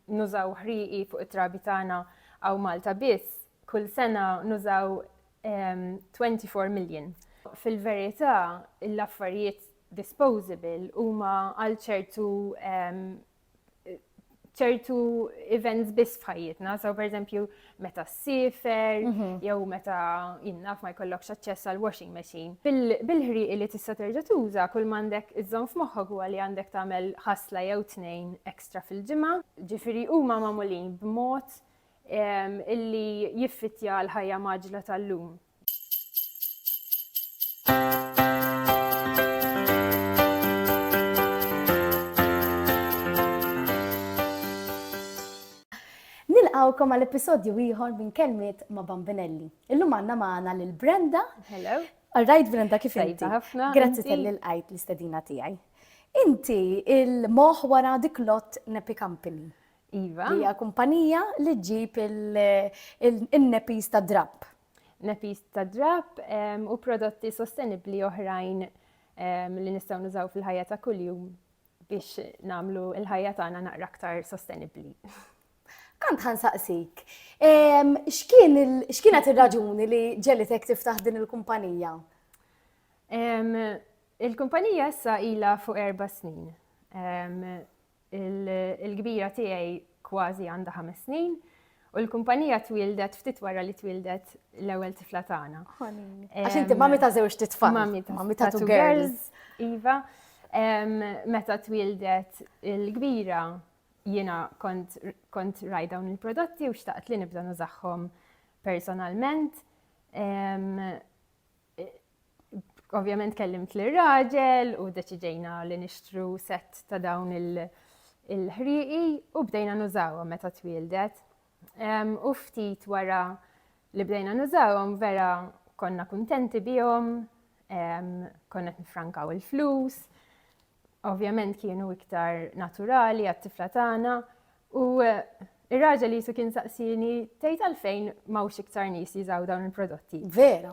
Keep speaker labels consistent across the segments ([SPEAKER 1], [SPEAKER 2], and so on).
[SPEAKER 1] nużaw ħriqi fuq it-trabi tagħna aw Malta biss, kull sena nużaw 24 million. Fil-verità, l-affarijiet disposable huma għal ċertu events biss f'ħajjitna. So per eżempju, meta ssifer, jew meta jinnaf ma jkollokx aċċess għal washing machine. Bil-ħriqi li tista' terġa' tuża kull m'għandek iżżomm f'moħħok huwa li għandek tagħmel ħasla jew tnejn ekstra fil-ġimgħa. Ġifieri huma magħmulin b'mod illi jiffittja l-ħajja maġla tal-lum.
[SPEAKER 2] Nilqawkom għal-episodju ieħor minn Kelmiet ma' Bambinelli. Illum għandna magħna lil Brenda.
[SPEAKER 1] Hello.
[SPEAKER 2] Alright, Brenda, kif inti?
[SPEAKER 1] Tajba ħafna.
[SPEAKER 2] Grazzi tal-li l-qajt l-istedina tiegħi. Inti il-moħ wara Diklot Nepi Company.
[SPEAKER 1] Iva.
[SPEAKER 2] Hija kumpanija li ġġib il-nepis ta' drab.
[SPEAKER 1] Nepis ta' drab u prodotti sostenibbli oħrajn li nistgħu nużaw fil-ħajja ta' kuljum biex nagħmlu l-ħajja tagħna naqra aktar sostenibbli.
[SPEAKER 2] Kant ħansaqsik, x'kienet ir-raġuni li ġelitek tiftaħ din il-kumpanija?
[SPEAKER 1] Il-kumpanija issa ilha fuq 4 snin. Il-kbira tiegħi kważi għandha 5 snin u l-kumpanija twildet ftit wara li twildet l-ewwel tifla tagħna.
[SPEAKER 2] Għax inti mammi ta' żewġ titfal.
[SPEAKER 1] Mammi ta' 2 girls. Iva. Meta twildet il-kbira jiena kont raj dawn il-prodotti u xtaqt li nibda nużaħħom personalment. Ovvjament kellimt lir-raġel u deċidejna li nixtru set ta' dawn il-ħriqi u bdejna nużawhom meta twildet. U ftit wara li bdejna nużawhom vera konna kuntenti bihom, konna nifrankaw il-flus. Ovvjament kienu iktar naturali għat-tifla tagħna u ir-raġel jisu kien saqsini tgħid għalfejn m'hawnx iktar nies jużaw dawn il-prodotti.
[SPEAKER 2] Vera.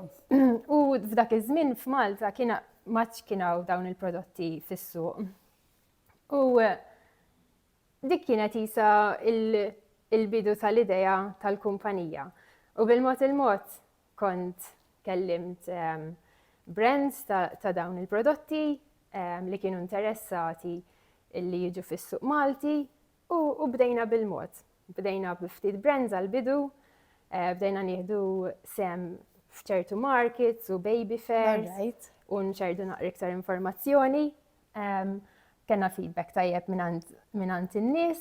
[SPEAKER 1] U f'dak iż-żmien f'Malta maċ kienu dawn il-prodotti fis-suq. U dik kienet isa il-bidu tal-idea tal-kumpanija. U bil-mod il-mod kont kellimt brands ta' dawn il-prodotti li kienu interessati li jiġu fis-suq Malti u bdejna bil-mod. Bdejna b'ftit brands għal-bidu, bdejna nieħdu sem f'ċertu markets u baby fairs u nċerdu naqra iktar informazzjoni. Kenna feedback tajjeb minant in-nies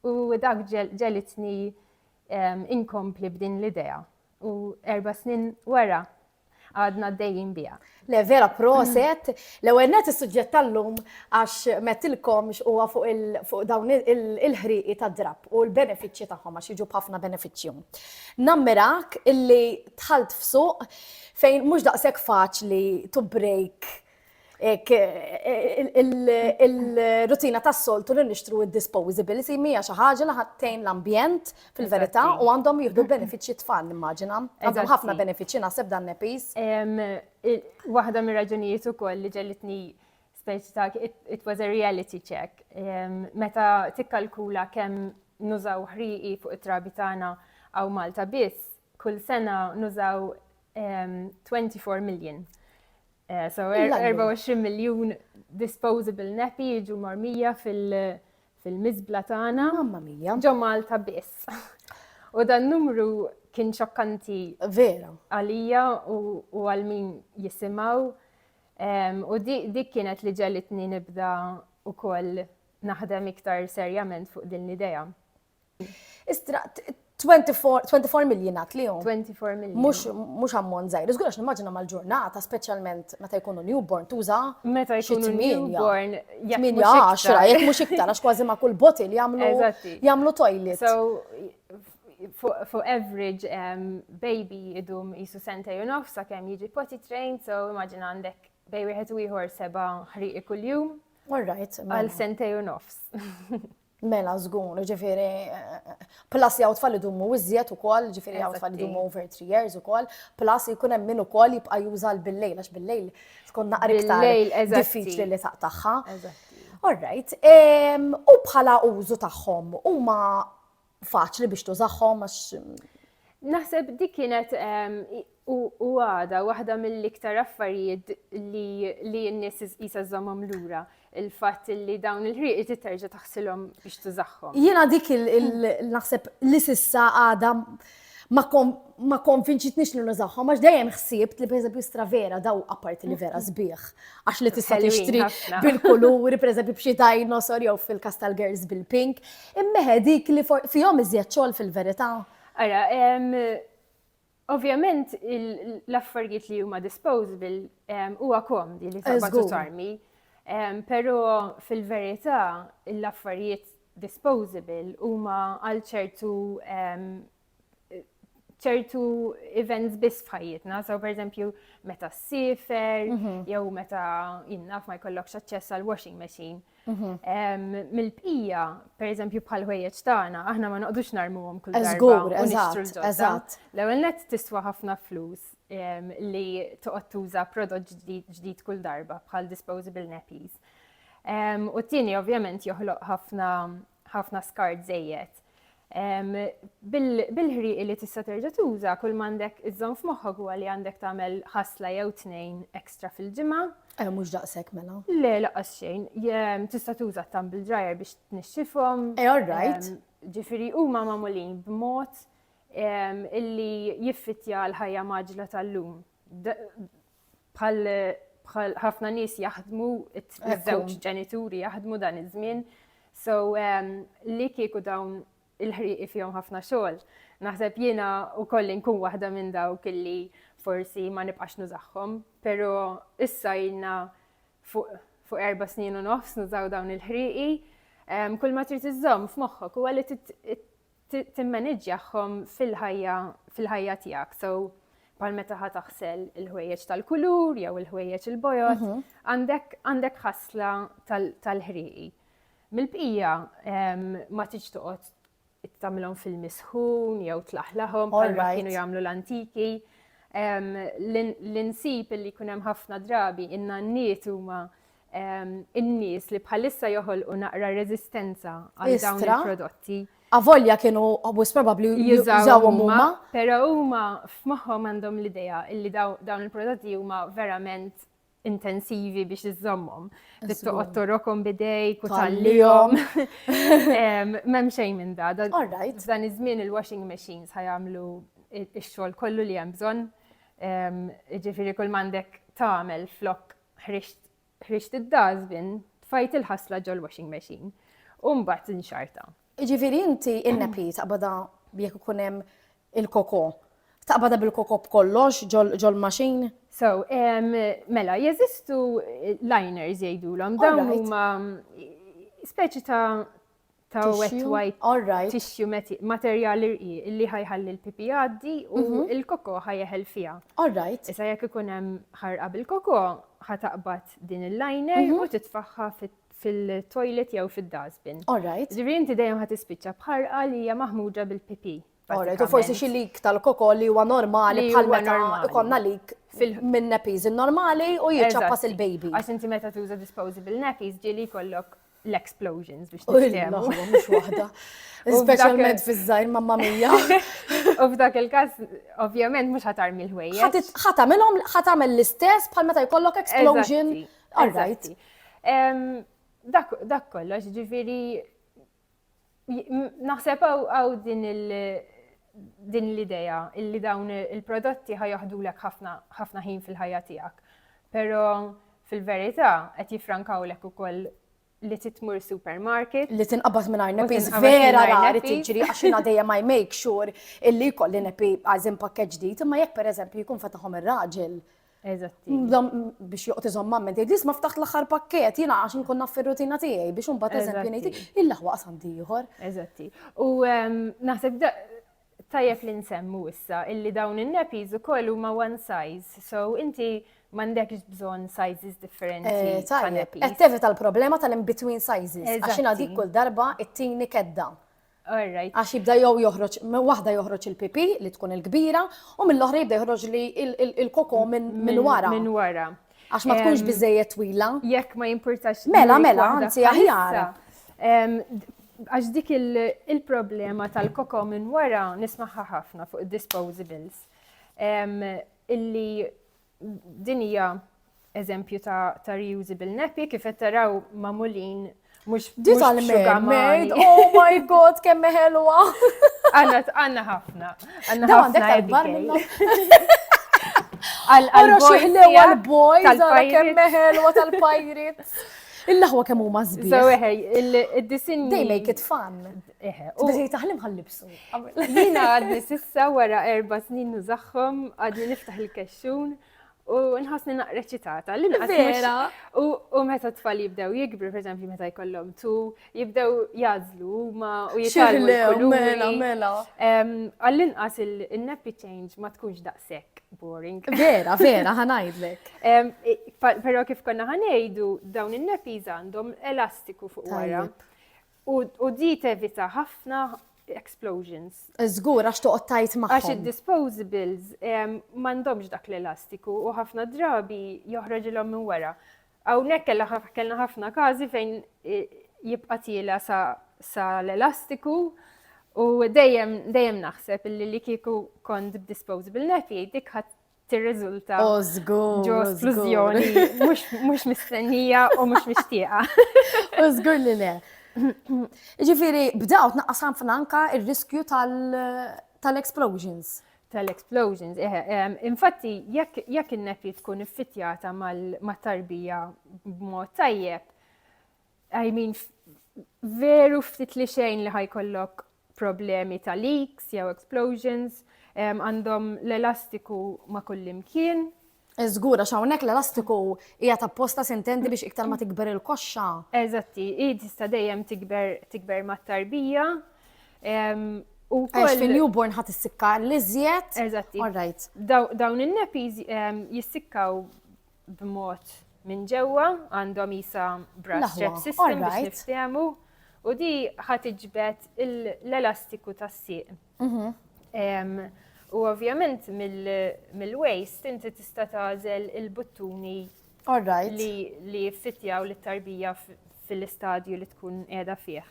[SPEAKER 1] u dak ġelitni inkompli b'din l-idea. U 4 snin wara għadna d-dejjin biha.
[SPEAKER 2] Le, vera proset, l-ewwel net is-suġġett tal-lum għax mettilkom huwa fuq dawn il-ħriqi ta' drab u l-benefiċċji tagħhom għax jiġu b'ħafna benefiċċju. Nammirak illi tħalt f'suq fejn mhux daqshekk faċli to break il-rutina tas-soltu li nixtru id-disposability mija xi ħaġa li ħattejn l-ambjent fil-verità u għandhom jieħdu benefiċċji tfal nimmaġina. Għandhom ħafna benefiċċji naħseb dan nepis.
[SPEAKER 1] Waħda mir-raġunijiet ukoll li ġellitni speċi ta' it was a reality check. Meta tikkalkula kemm nużaw ħriqi fuq it-trabi tagħna aw Malta biss, kull sena nużaw 24 million. So 24 miljun disposable nepi jiġu marmija fil-mizbla tagħna.
[SPEAKER 2] Mamma mia.
[SPEAKER 1] Ġo Malta biss. U dan numru kien xokkanti
[SPEAKER 2] vera
[SPEAKER 1] għalija u għal min jisimgħu. U dik kienet li ġelitni nibda wkoll naħdem iktar serjament fuq din l-idea.
[SPEAKER 2] Istra 24 miljon għatlihom.
[SPEAKER 1] 24 miljon.
[SPEAKER 2] Mhux ammont żgħir. Żgur għax nimmaġina mal-ġurnata, speċjalment meta jkunu newborn tuża.
[SPEAKER 1] Meta jkunu newborn,
[SPEAKER 2] jekk mhux iktar għax kważi ma' kull bottle jagħmlu toilet.
[SPEAKER 1] So for average baby idum jisu sentej u nofs sakemm jiġi potty trained, so immaġina għandek bej wieħed u ieħor 7 ħriqi kuljum.
[SPEAKER 2] All right.
[SPEAKER 1] Għal sentej u nofs.
[SPEAKER 2] Mela żgur, ġifieri plus jaw tfal idumu iżjed ukoll, ġifieri jaw tfal idumu over 3 years ukoll, plus jkun hemm min ukoll jibqa' juża bil-lejl għax bil-lejl tkun naqra iktar diffiċli li taqtaħħa. Alright. U bħala użu tagħhom huma faċli biex tużaħħom għax
[SPEAKER 1] Naħseb dik kienet u għada waħda mill-iktar affarijiet li n-nies jisa żommhom lura. Il-fatt li dawn il-ħrieq titerġa' taħsilhom biex tużaħħom.
[SPEAKER 2] jiena dik naħseb li sissa għada ma konvinċitniex li nużaħħom għax dejjem ħsibt li pereżempju Stravera daw apparti li vera sbieħ għax li tista'
[SPEAKER 1] Ħelwin
[SPEAKER 2] tixtri
[SPEAKER 1] ħafna.
[SPEAKER 2] bil-kuluri pereżempju b'xi dinosaur jew fil-Castle Girls bil-pink. Imma dik li fihom iżjed xogħol fil-verità.
[SPEAKER 1] Ara, ovvjament l-affarijiet li huma disposable huwa komdi li taqbad tarmi, però fil-verità l-affarijiet disposable huma għal ċertu events biss f'ħajjitna, so per eżempju meta ssifer, jew meta jinnaf ma jkollokx aċċess għal washing machine. Mill-bqija, per eżempju bħal ħwejjeġ tagħna, aħna ma noqdux narmuhom kull darba
[SPEAKER 2] Żgur,
[SPEAKER 1] u nixtru
[SPEAKER 2] eżatt,
[SPEAKER 1] l-ġodda.
[SPEAKER 2] eżatt.
[SPEAKER 1] L-ewwel nett tiswa ħafna flus li toqgħod tuża prodott ġdid kull darba bħal disposable nappies. U t-tieni ovvjament joħloq ħafna skart żejjed. Bil-ħriq li tista' terġa' tuża kull m'għandek iżżomm f'moħħok huwa li għandek tagħmel ħasla jew tnejn ekstra fil-ġimgħa.
[SPEAKER 2] Mhux daqshekk mela.
[SPEAKER 1] Le laqqas xejn, tista' tuża tumble dryer biex tnixxifhom.
[SPEAKER 2] All right.
[SPEAKER 1] Ġifieri huma magħmulin b'mod illi jiffittja l-ħajja maġla tal-lum. Bħal ħafna nies jaħdmu, iż-żewġ ġenituri jaħdmu dan iż-żmien, so li kieku dawn il-ħriqi fihom ħafna xogħol. Naħseb jiena wkoll inkun waħda minn dawk illi forsi ma nibqax nużaħħom, però issa jilna fuq 4 snin u nofs nużaw dawn il-ħriqi. Kull ma trid iżżomm f'moħħok huwa li timmaneġġjahom fil-ħajja tiegħek. So bħal meta ħa taħsel il-ħwejjeġ tal-kulur jew il-ħwejjeġ il-bojot, għandek ħasla tal-ħriqi. Mill-bqija ma tiġ toqgħod tagħmilhom fil-misħun jew tlaħħlahom bħalma kienu jagħmlu l-antiki. L-insib li jkun hemm ħafna drabi inna n-nies huma in-nies li bħalissa joħolqu naqra reżistenza għal dawn il-prodotti.
[SPEAKER 2] Avolja kienu most probably jużawhom huma.
[SPEAKER 1] Però huma f'moħħhom għandhom l-idea illi dawn il-prodotti huma verament intensivi biex iżommhom. Toqgħod torokhom bidejk u tallihom. M'hemm xejn minn da. Dan iż-żmien il-washing machines ħajamlu x-xogħol kollu li hemm bżonn. Ġifieri kull m'għandek tagħmel flok ħrixt id-dustbin, tfajt il-ħasla ġol-washing machine. U mbagħad inxarta.
[SPEAKER 2] Ġifieri inti in-napi taqbada jekk ikun hemm il-koko. Taqbada bil-koko b'kollox ġol-machine?
[SPEAKER 1] So, mela, jeżistu liners jgħidulhom, dawn huma speċi ta' wet white tissue materjal irqi li ħajħalli l-pipi għaddi u il-koko ħajjeħel fiha. Issa jekk ikun hemm ħarqa bil-koko, ħataqbad din il-liner u titfaħħa fil-toilet jew fid-dustbin. Ġifieri inti dejjem ħatispiċċa bħarqa li hija maħmuġa bil-pipi.
[SPEAKER 2] U forsi xi lik tal-koko li huwa normali bħal meta ikonna lik minn nappies normali u jiċċappas il-baby.
[SPEAKER 1] Għax inti meta tuża disposable nappies ġieli jkollok l-explosions biex tiftehmu.
[SPEAKER 2] Mhux waħda. Speċjalment fiż-żgħir mamma mija.
[SPEAKER 1] U f'dak il-każ ovvjament mhux ħatarmi l-ħwejjeġ.
[SPEAKER 2] Ħatamel l-istess bħal meta jkollok explosion.
[SPEAKER 1] Alright. Dak kollox, ġifieri naħseb għaw din l-ideja illi dawn il-prodotti ħajaħdulek ħafna ħin fil-ħajja tiegħek. Però fil-verità qed jiffrankawlek ukoll li titmur supermarket.
[SPEAKER 2] Li tinqabad mingħajr nappies vera rari tiġri għax jiena dejjem I make sure illi jkolli nappi għażin pakkeġġ ġdid, imma jekk pereżempju jkun fetaħhom ir-raġel.
[SPEAKER 1] Eżatti.
[SPEAKER 2] Biex joqgħod iżomm mamma tgħid isma' ftaħt l-aħħar pakkett jiena għax inkun naf fir-rutina tiegħi biex imbagħad eżempju ngħid il-laħwa qasam ieħor.
[SPEAKER 1] Eżatti. U naħseb tajjeb li nsemmu issa illi dawn in-nappies ukoll huma one size, so inti m'għandekx bżonn sizes differenti ta' nappies.
[SPEAKER 2] Qed tevita l-problema tal-in-between sizes għax jiena dik kull darba it-tieni kedda. Għax jibda joħroġ, waħda joħroġ il-pipi li tkun il-kbira u mill-oħra jibda joħroġ li il-koko minn wara.
[SPEAKER 1] Minn wara.
[SPEAKER 2] Għax ma tkunx biżejjed twila.
[SPEAKER 1] Jekk ma jimpurtax.
[SPEAKER 2] Mela,
[SPEAKER 1] jurik
[SPEAKER 2] mela,
[SPEAKER 1] waħda
[SPEAKER 2] anzi, aħjar.
[SPEAKER 1] bħalissa. Għax dik il-problema tal-koko minn wara nismaħħa ħafna fuq disposables. Illi dinija eżempju ta' reusable nappy kif qed taraw mamulin mhux
[SPEAKER 2] tal-mermaid, oh my god, kemm ħelwa.
[SPEAKER 1] Għandna ħafna.
[SPEAKER 2] Da għandek tal-bar minnhom.
[SPEAKER 1] Għal-boys
[SPEAKER 2] għal-boys, għara kemm ħelwa tal-pirates. Il-laħwa kemm huma żbieħ.
[SPEAKER 1] So id-disin.
[SPEAKER 2] They make it fun. Tbżej taħlim ħallibsu.
[SPEAKER 1] Jina għadni sissa wara 4 snin nużaħħom, għadni niftaħ il-kexxun u nħossni naqra ċitata.
[SPEAKER 2] Vera.
[SPEAKER 1] U meta tfal jibdew jikbru, per eżempju, meta jkollhom jibdew jażlu huma u jitalmu l-kuluri.
[SPEAKER 2] Mela.
[SPEAKER 1] Għall-inqas il-nappy change ma tkunx daqshekk boring.
[SPEAKER 2] Vera, ħanajdlek.
[SPEAKER 1] Però kif konna ħanejdu dawn in-nappies għandhom elastiku fuq wara. U di tevita ħafna explosions.
[SPEAKER 2] Żgur għax toqgħod tajt magħhom.
[SPEAKER 1] Għax id-disposables m'għandhomx dak l-elastiku u ħafna drabi joħroġilhom minn wara. Hawnhekk kellna ħafna każi fejn jibqa' tiela sa l-elastiku u dejjem naħseb li kieku kont b'disposable nappy dik ħadd tirriżulta ġo esplużjoni mhux mistennija u mhux mixtieqa.
[SPEAKER 2] Żgur li le. Ġifieri bdew tnaqqas ħafna anke ir-riskju tal-explosions.
[SPEAKER 1] Tal-explosions, infatti jekk in-nappy tkun iffittjata mat-tarbija b'mod tajjeb, I mean veru ftit li xejn li ħajkollok problemi ta' leaks jew explosions, għandhom l-elastiku ma' kullimkien.
[SPEAKER 2] Żgur għax hawnhekk l-elastiku hija tapposta sintendi biex iktar ma tikber il-koxxa.
[SPEAKER 1] Eżatti, tista' dejjem tikber mat-tarbija.
[SPEAKER 2] Għax fil-newborn ħadd issikka l-iżjed.
[SPEAKER 1] Eżatti.
[SPEAKER 2] All right.
[SPEAKER 1] Dawn in-nappies jissikkaw b'mod minn ġewwa, għandhom isa brush strap system biex niftehmu u di ħadd iġbed l-elastiku tas-sieq. U ovvjament mill-waist inti tista' tagħżel il-buttuni li jfittjaw lit-tarbija fil-istadju li tkun qiegħda fih.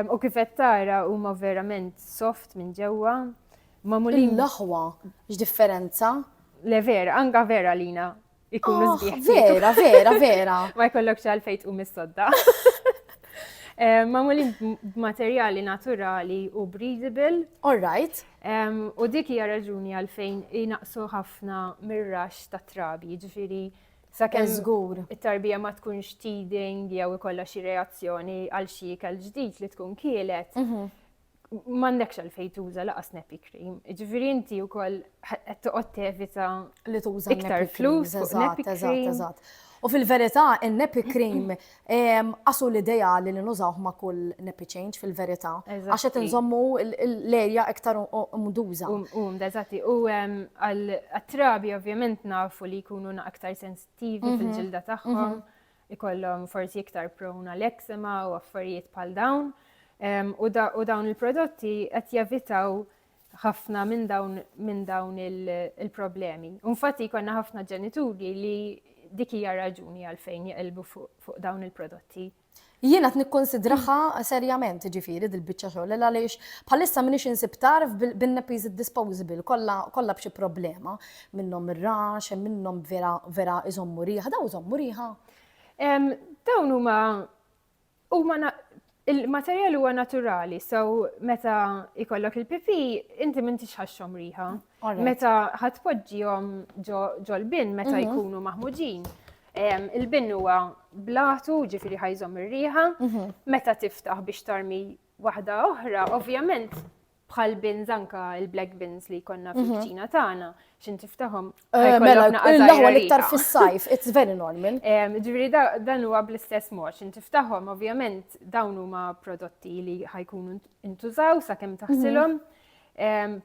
[SPEAKER 1] U kif qed tara huma verament soft minn ġewwa.
[SPEAKER 2] Il-laħwa x'differenza?
[SPEAKER 1] Le vera, anka vera lina ikunu sbieħ.
[SPEAKER 2] Vera.
[SPEAKER 1] Ma jkollokx għalfejn tqum is-sodda. Mamulin b'materjali naturali u breathable.
[SPEAKER 2] All right.
[SPEAKER 1] U dik hija raġuni għalfejn jinaqsu ħafna mir-rax ta' trabi, ġifieri sakemm it-tarbija ma tkunx teething jew ikollha xi reazzjoni għal xi ikel ġdid li tkun kielet. M'għandekx għalfejn tuża laqas nappy cream. Ġifieri inti wkoll qed toqgħod tevita
[SPEAKER 2] li tuża
[SPEAKER 1] iktar flus fuq nappy cream.
[SPEAKER 2] U fil-verità, il-nappy cream qasu l-ideja li nużawh ma' kull nappy change fil-verità. Għax qed inżommu l-erja iktar mduża.
[SPEAKER 1] Eżatti. U għat-trabi ovvjament nafu li jkunu aktar sensittivi fil-ġilda tagħhom, ikollhom forsi iktar prona l-eczema u affarijiet bħal dawn. U dawn il-prodotti qed jevitaw ħafna minn dawn il-problemi. Infatti jkollna ħafna ġenituri li dik hija raġuni għalfejn jaqilbu fuq dawn il-prodotti.
[SPEAKER 2] Jiena qed nikkonsidraha serjament ġifieri dil-biċċa xogħol għaliex bħalissa m'iniex insib tarf bin-nappies disposable kollha b'xi problema minnhom ir-rax, minnhom vera iżommu riħa, dawn iżommu riħa.
[SPEAKER 1] Dawn huma il-materjal huwa naturali, so meta ikollok il-pipi, inti m'intix ħaxxhom riħa. Meta ħatpoġġihom ġo l-bin meta jkunu maħmuġin. Il-bin huwa blatu, ġifieri ħajżhom ir-riħa. Meta tiftaħ biex tarmi waħda oħra, ovvjament bħal bins anka il-black bins li konna fil-ċina tagħna, xin tiftaħhom
[SPEAKER 2] mela l-aħwa l-iktar fis-sajf, it's very normal.
[SPEAKER 1] Ġifieri dan huwa bl-istess mod, xin tiftaħhom ovvjament dawn huma prodotti li ħajkunu intużaw sakemm taħsilhom,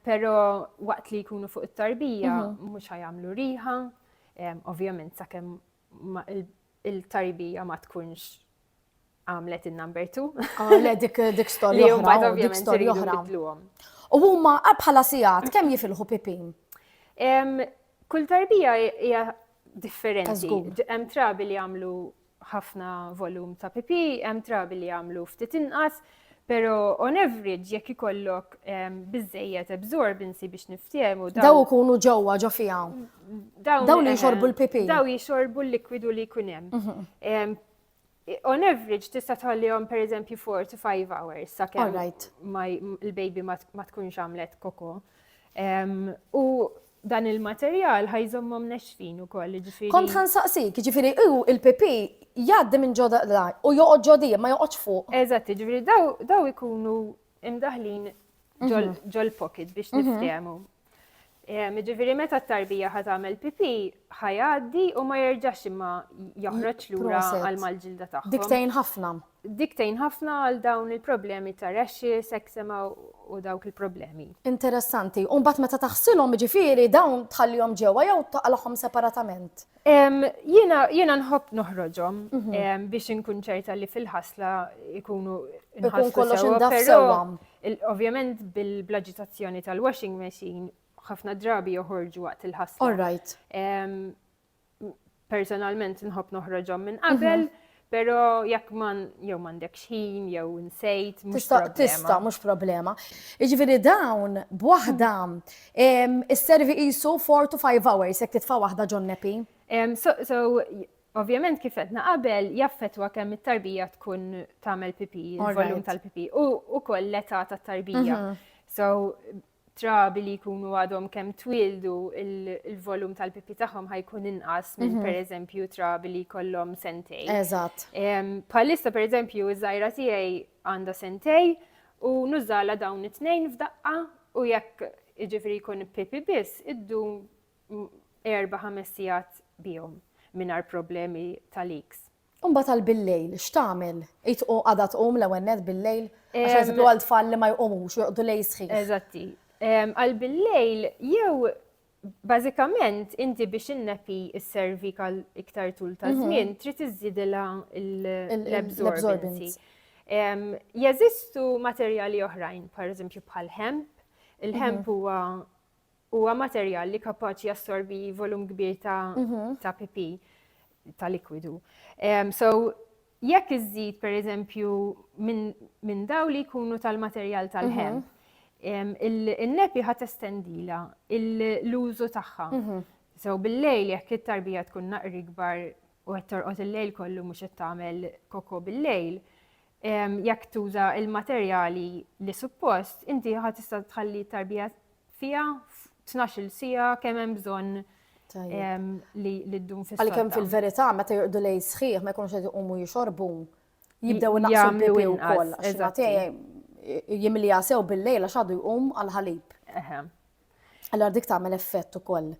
[SPEAKER 1] però waqt li jkunu fuq it-tarbija mhux ħajamlu riħa, ovvjament sakemm il-tarbija ma tkunx għamlet il-number 2.
[SPEAKER 2] Le dik storja oħra. U huma bħala sigħat kemm jifilħu pipi?
[SPEAKER 1] Kull tarbija hija differenti.
[SPEAKER 2] Żgur.
[SPEAKER 1] Hemm trabi li jagħmlu ħafna volum ta' pipi, hemm trabi li jagħmlu ftit inqas, pero on average jekk ikollok biżejjed absorbency biex niftiehmu
[SPEAKER 2] Daw ikunu ġewwa ġo fiha. Dawn li jxorbu l-pipi.
[SPEAKER 1] Daw jxorbu l-likwidu li jkun hemm. On average tista' tħallihom pereżempju 4 to 5 hours sakemm
[SPEAKER 2] Alright.
[SPEAKER 1] il-baby ma tkunx għamlet koko. U dan il-materjal ħajżommhom nexfin ukoll, ġifieri.
[SPEAKER 2] Kont ħansaqsik, ġifieri il-pipi jgħaddi minn ġoda u joqgħod ġodija ma joqgħodx fuq.
[SPEAKER 1] Eżatt, ġifieri daw ikunu imdaħlin ġol pocket biex niftiehmu. Ġifieri meta t-tarbija ħad tagħmel pipi ħajgħaddi u ma jerġax imma joħroġ lura għal mal-ġilda tagħhom.
[SPEAKER 2] Diktejn ħafna.
[SPEAKER 1] Diktejn ħafna għal dawn il-problemi ta' rashes, eczema u dawk il-problemi.
[SPEAKER 2] Interessanti. U mbagħad meta taħsilhom ġifieri dawn tħallihom ġewwa jew taqalhom separatament.
[SPEAKER 1] Jiena nħobb noħroġhom biex inkun ċerta li fil-ħasla ikunu
[SPEAKER 2] kollox
[SPEAKER 1] sewa,
[SPEAKER 2] indaf
[SPEAKER 1] però
[SPEAKER 2] sewwa.
[SPEAKER 1] ovvjament bil-blaġitazzjoni tal-washing machine ħafna drabi joħorġu waqt il-ħasla.
[SPEAKER 2] All right.
[SPEAKER 1] Personalment nħobb noħroġhom minn qabel, pero jekk jew m'għandekx ħin jew nsejt mhux problema.
[SPEAKER 2] Tista' mhux problema. Jiġifieri dawn b'waħda isservi qisu 4 to 5 hours jekk titfa' waħda ġon nepi.
[SPEAKER 1] So ovvjament kif qedna qabel jaffettwa kemm it-tarbija tkun tagħmel pipi, il-volum tal-pipi u wkoll l-età tat-tarbija. So trabi li jkunu għadhom kemm twildu il-volum tal-pipi tagħhom ħajkun inqas minn pereżempju trabi li jkollhom sentej.
[SPEAKER 2] Eżatt.
[SPEAKER 1] Bħalissa pereżempju iż-żgħira tiegħi għandha sentej u nużala dawn it-tnejn f'daqqa u jekk jiġifieri jkun pipi biss iddum 4-5 sigħat bihom mingħajr problemi tal-leaks.
[SPEAKER 2] Imbagħad tal-billejl x'tagħmel? Għadha tqum l-ewwel net bil-lejl għax eżempju għal tfal li ma jqumux u joqgħdu lejl sħiħ.
[SPEAKER 1] Eżatti. Għal bil-lejl jew bażikament inti biex innepi s-cervical iktar tul ta' żmien trid iżidilha l-absorbency. Jeżistu materjali oħrajn, pereżempju bħal hemp. Il-hemp huwa materjal li kapaċi jassorbi volum kbir ta' pipi ta' likwidu. So jekk iżid pereżempju minn daw li jkunu tal-materjal tal-hemp, il-nepi ħat estendila l-użu tagħha. So bil-lejl jekk it-tarbija tkun naqri kbar u qed torqod il-lejl kollu mhux qed tagħmel koko bil-lejl, jekk tuża il-materjali li suppost, inti ħad tista' tħalli t-tarbija fiha 12 siegħa kemm hemm bżonn li ddum fis-sotta.
[SPEAKER 2] Għalkemm fil-verità meta jorqdu lejl sħiħ ma jkunux qed iqumu jixorbu jibdew naqsu l-pipi wkoll. Jimlija sew bil-lejla xadu jqum għal-ħalib. Allora dik tagħmel effett ukoll.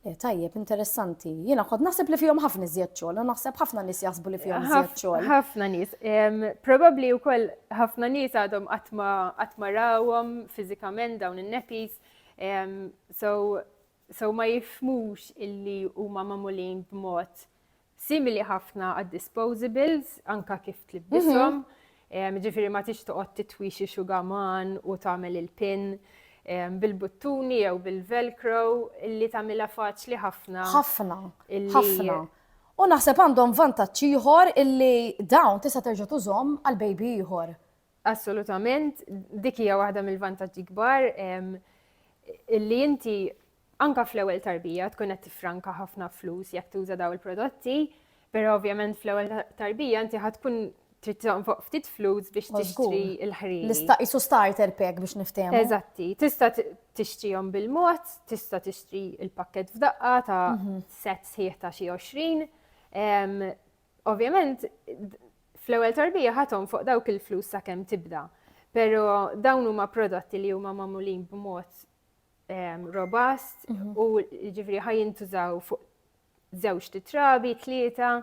[SPEAKER 2] Tajjeb, interessanti. Jiena kont naħseb li fihom ħafna iżjed xogħol, naħseb ħafna nies jaħsbu li fihom iżjed xogħol.
[SPEAKER 1] Ħafna nies. Probabbli wkoll ħafna nies għadhom qatt ma rawhom fiżikament dawn in-nepis. So ma jifhmux illi huma magħmulin b'mod simili ħafna għad-disposables anka kif tlibbishom. Ġifieri ma tix toqgħod titwixi xugaman u tagħmel il-pin bil-buttuni jew bil-velcro illi tagħmilha faċli ħafna.
[SPEAKER 2] Ħafna. U naħseb għandhom vantaġġ ieħor illi dawn tista' terġa' tużhom għal baby ieħor.
[SPEAKER 1] Assolutament, dik hija waħda mill-vantaġġi kbar illi inti anka fl-ewwel tarbija tkun qed tifranka ħafna flus jekk tuża daw il-prodotti, però ovvjament fl-ewwel tarbija inti ħadkun trid tonfoq ftit flus biex tixtri l-ħriri.
[SPEAKER 2] L-istaqisu starter pack biex niftehmu.
[SPEAKER 1] Eżatti, tista' tixtrihom bil-mod, tista' tixtri l-pakket f'daqqa ta' set sħiħ ta' xi 20. Ovvjament fl-ewwel tarbija ħadhom fuq dawk il-flus sakemm tibda. Però dawn huma prodotti li huma magħmulin b'mod robust u ġifieri ħajjintużaw fuq żewġ titrabi, 3.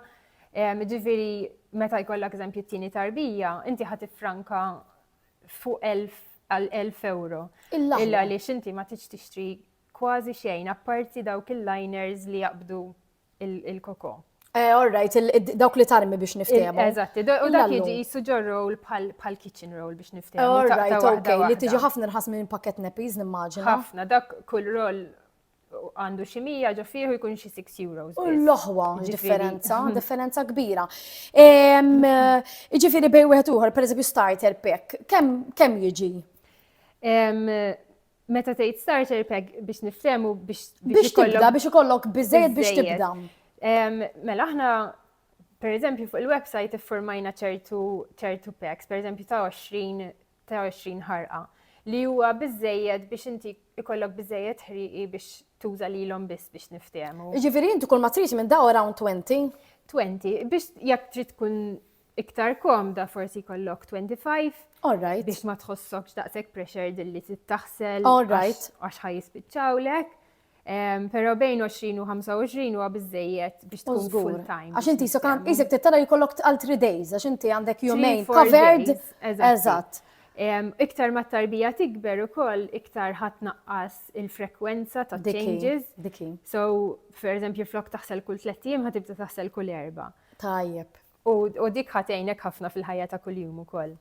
[SPEAKER 1] Ġifieri meta jkollok eżempju t-tieni tarbija, inti ħad tiffranka fuq 1,000 euro. Illa għaliex inti ma tiġ tixtri kważi xejn apparti dawk il-liners li jaqbdu il-koko.
[SPEAKER 2] All right, dawk li tarmi biex niftehmu.
[SPEAKER 1] Eżatti, u dak jiġi jisu roll bħal kitchen roll biex niftehmu.
[SPEAKER 2] All right, okay, li tiġi ħafna irħas minn pakket neppies nimmaġina.
[SPEAKER 1] Ħafna, dak kull roll għandu xi 100 ġo fih jkun xi 6 euros.
[SPEAKER 2] U l-oħwa,
[SPEAKER 1] Ġifieri.
[SPEAKER 2] differenza kbira. Ġifiri bej wieħed uħor, per eżempju starter pack, kemm jiġi?
[SPEAKER 1] Meta tgħid starter pack biex niftehmu
[SPEAKER 2] Biex tibda, biex ikollok biżejjed biex tibda.
[SPEAKER 1] Mela aħna pereżempju fuq il-website iffurmajna ċertu packs, pereżempju ta' 20 ħarqa li huwa biżejjed biex inti ikollok biżejjed ħriqi biex tuża lilhom biss biex niftehmu.
[SPEAKER 2] Ġifiri inti kull ma trid minn daw around 20?
[SPEAKER 1] 20 biex jekk trid tkun iktar komda forsi jkollok 25.
[SPEAKER 2] Alright.
[SPEAKER 1] Biex ma tħossokx daqshekk pressured li tittaħsel
[SPEAKER 2] Alright.
[SPEAKER 1] għax ħajjispiċċawlek. Pero bejn 20 u 25 huwa biżejjed biex tkun full time.
[SPEAKER 2] Għax inti isek tittara jkollok għal 3 days, għax inti għandek jumejn covered. Eżatt.
[SPEAKER 1] Iktar ma tarbija tikber ukoll, iktar ħadd naqqas il-frekwenza ta' changes.
[SPEAKER 2] Diki.
[SPEAKER 1] So, per eżempju, flok taħsel kull 3 jiem ħatibda taħsel kull 4.
[SPEAKER 2] Tajjeb.
[SPEAKER 1] U dik ħatejnek ħafna fil-ħajja ta' kuljum ukoll.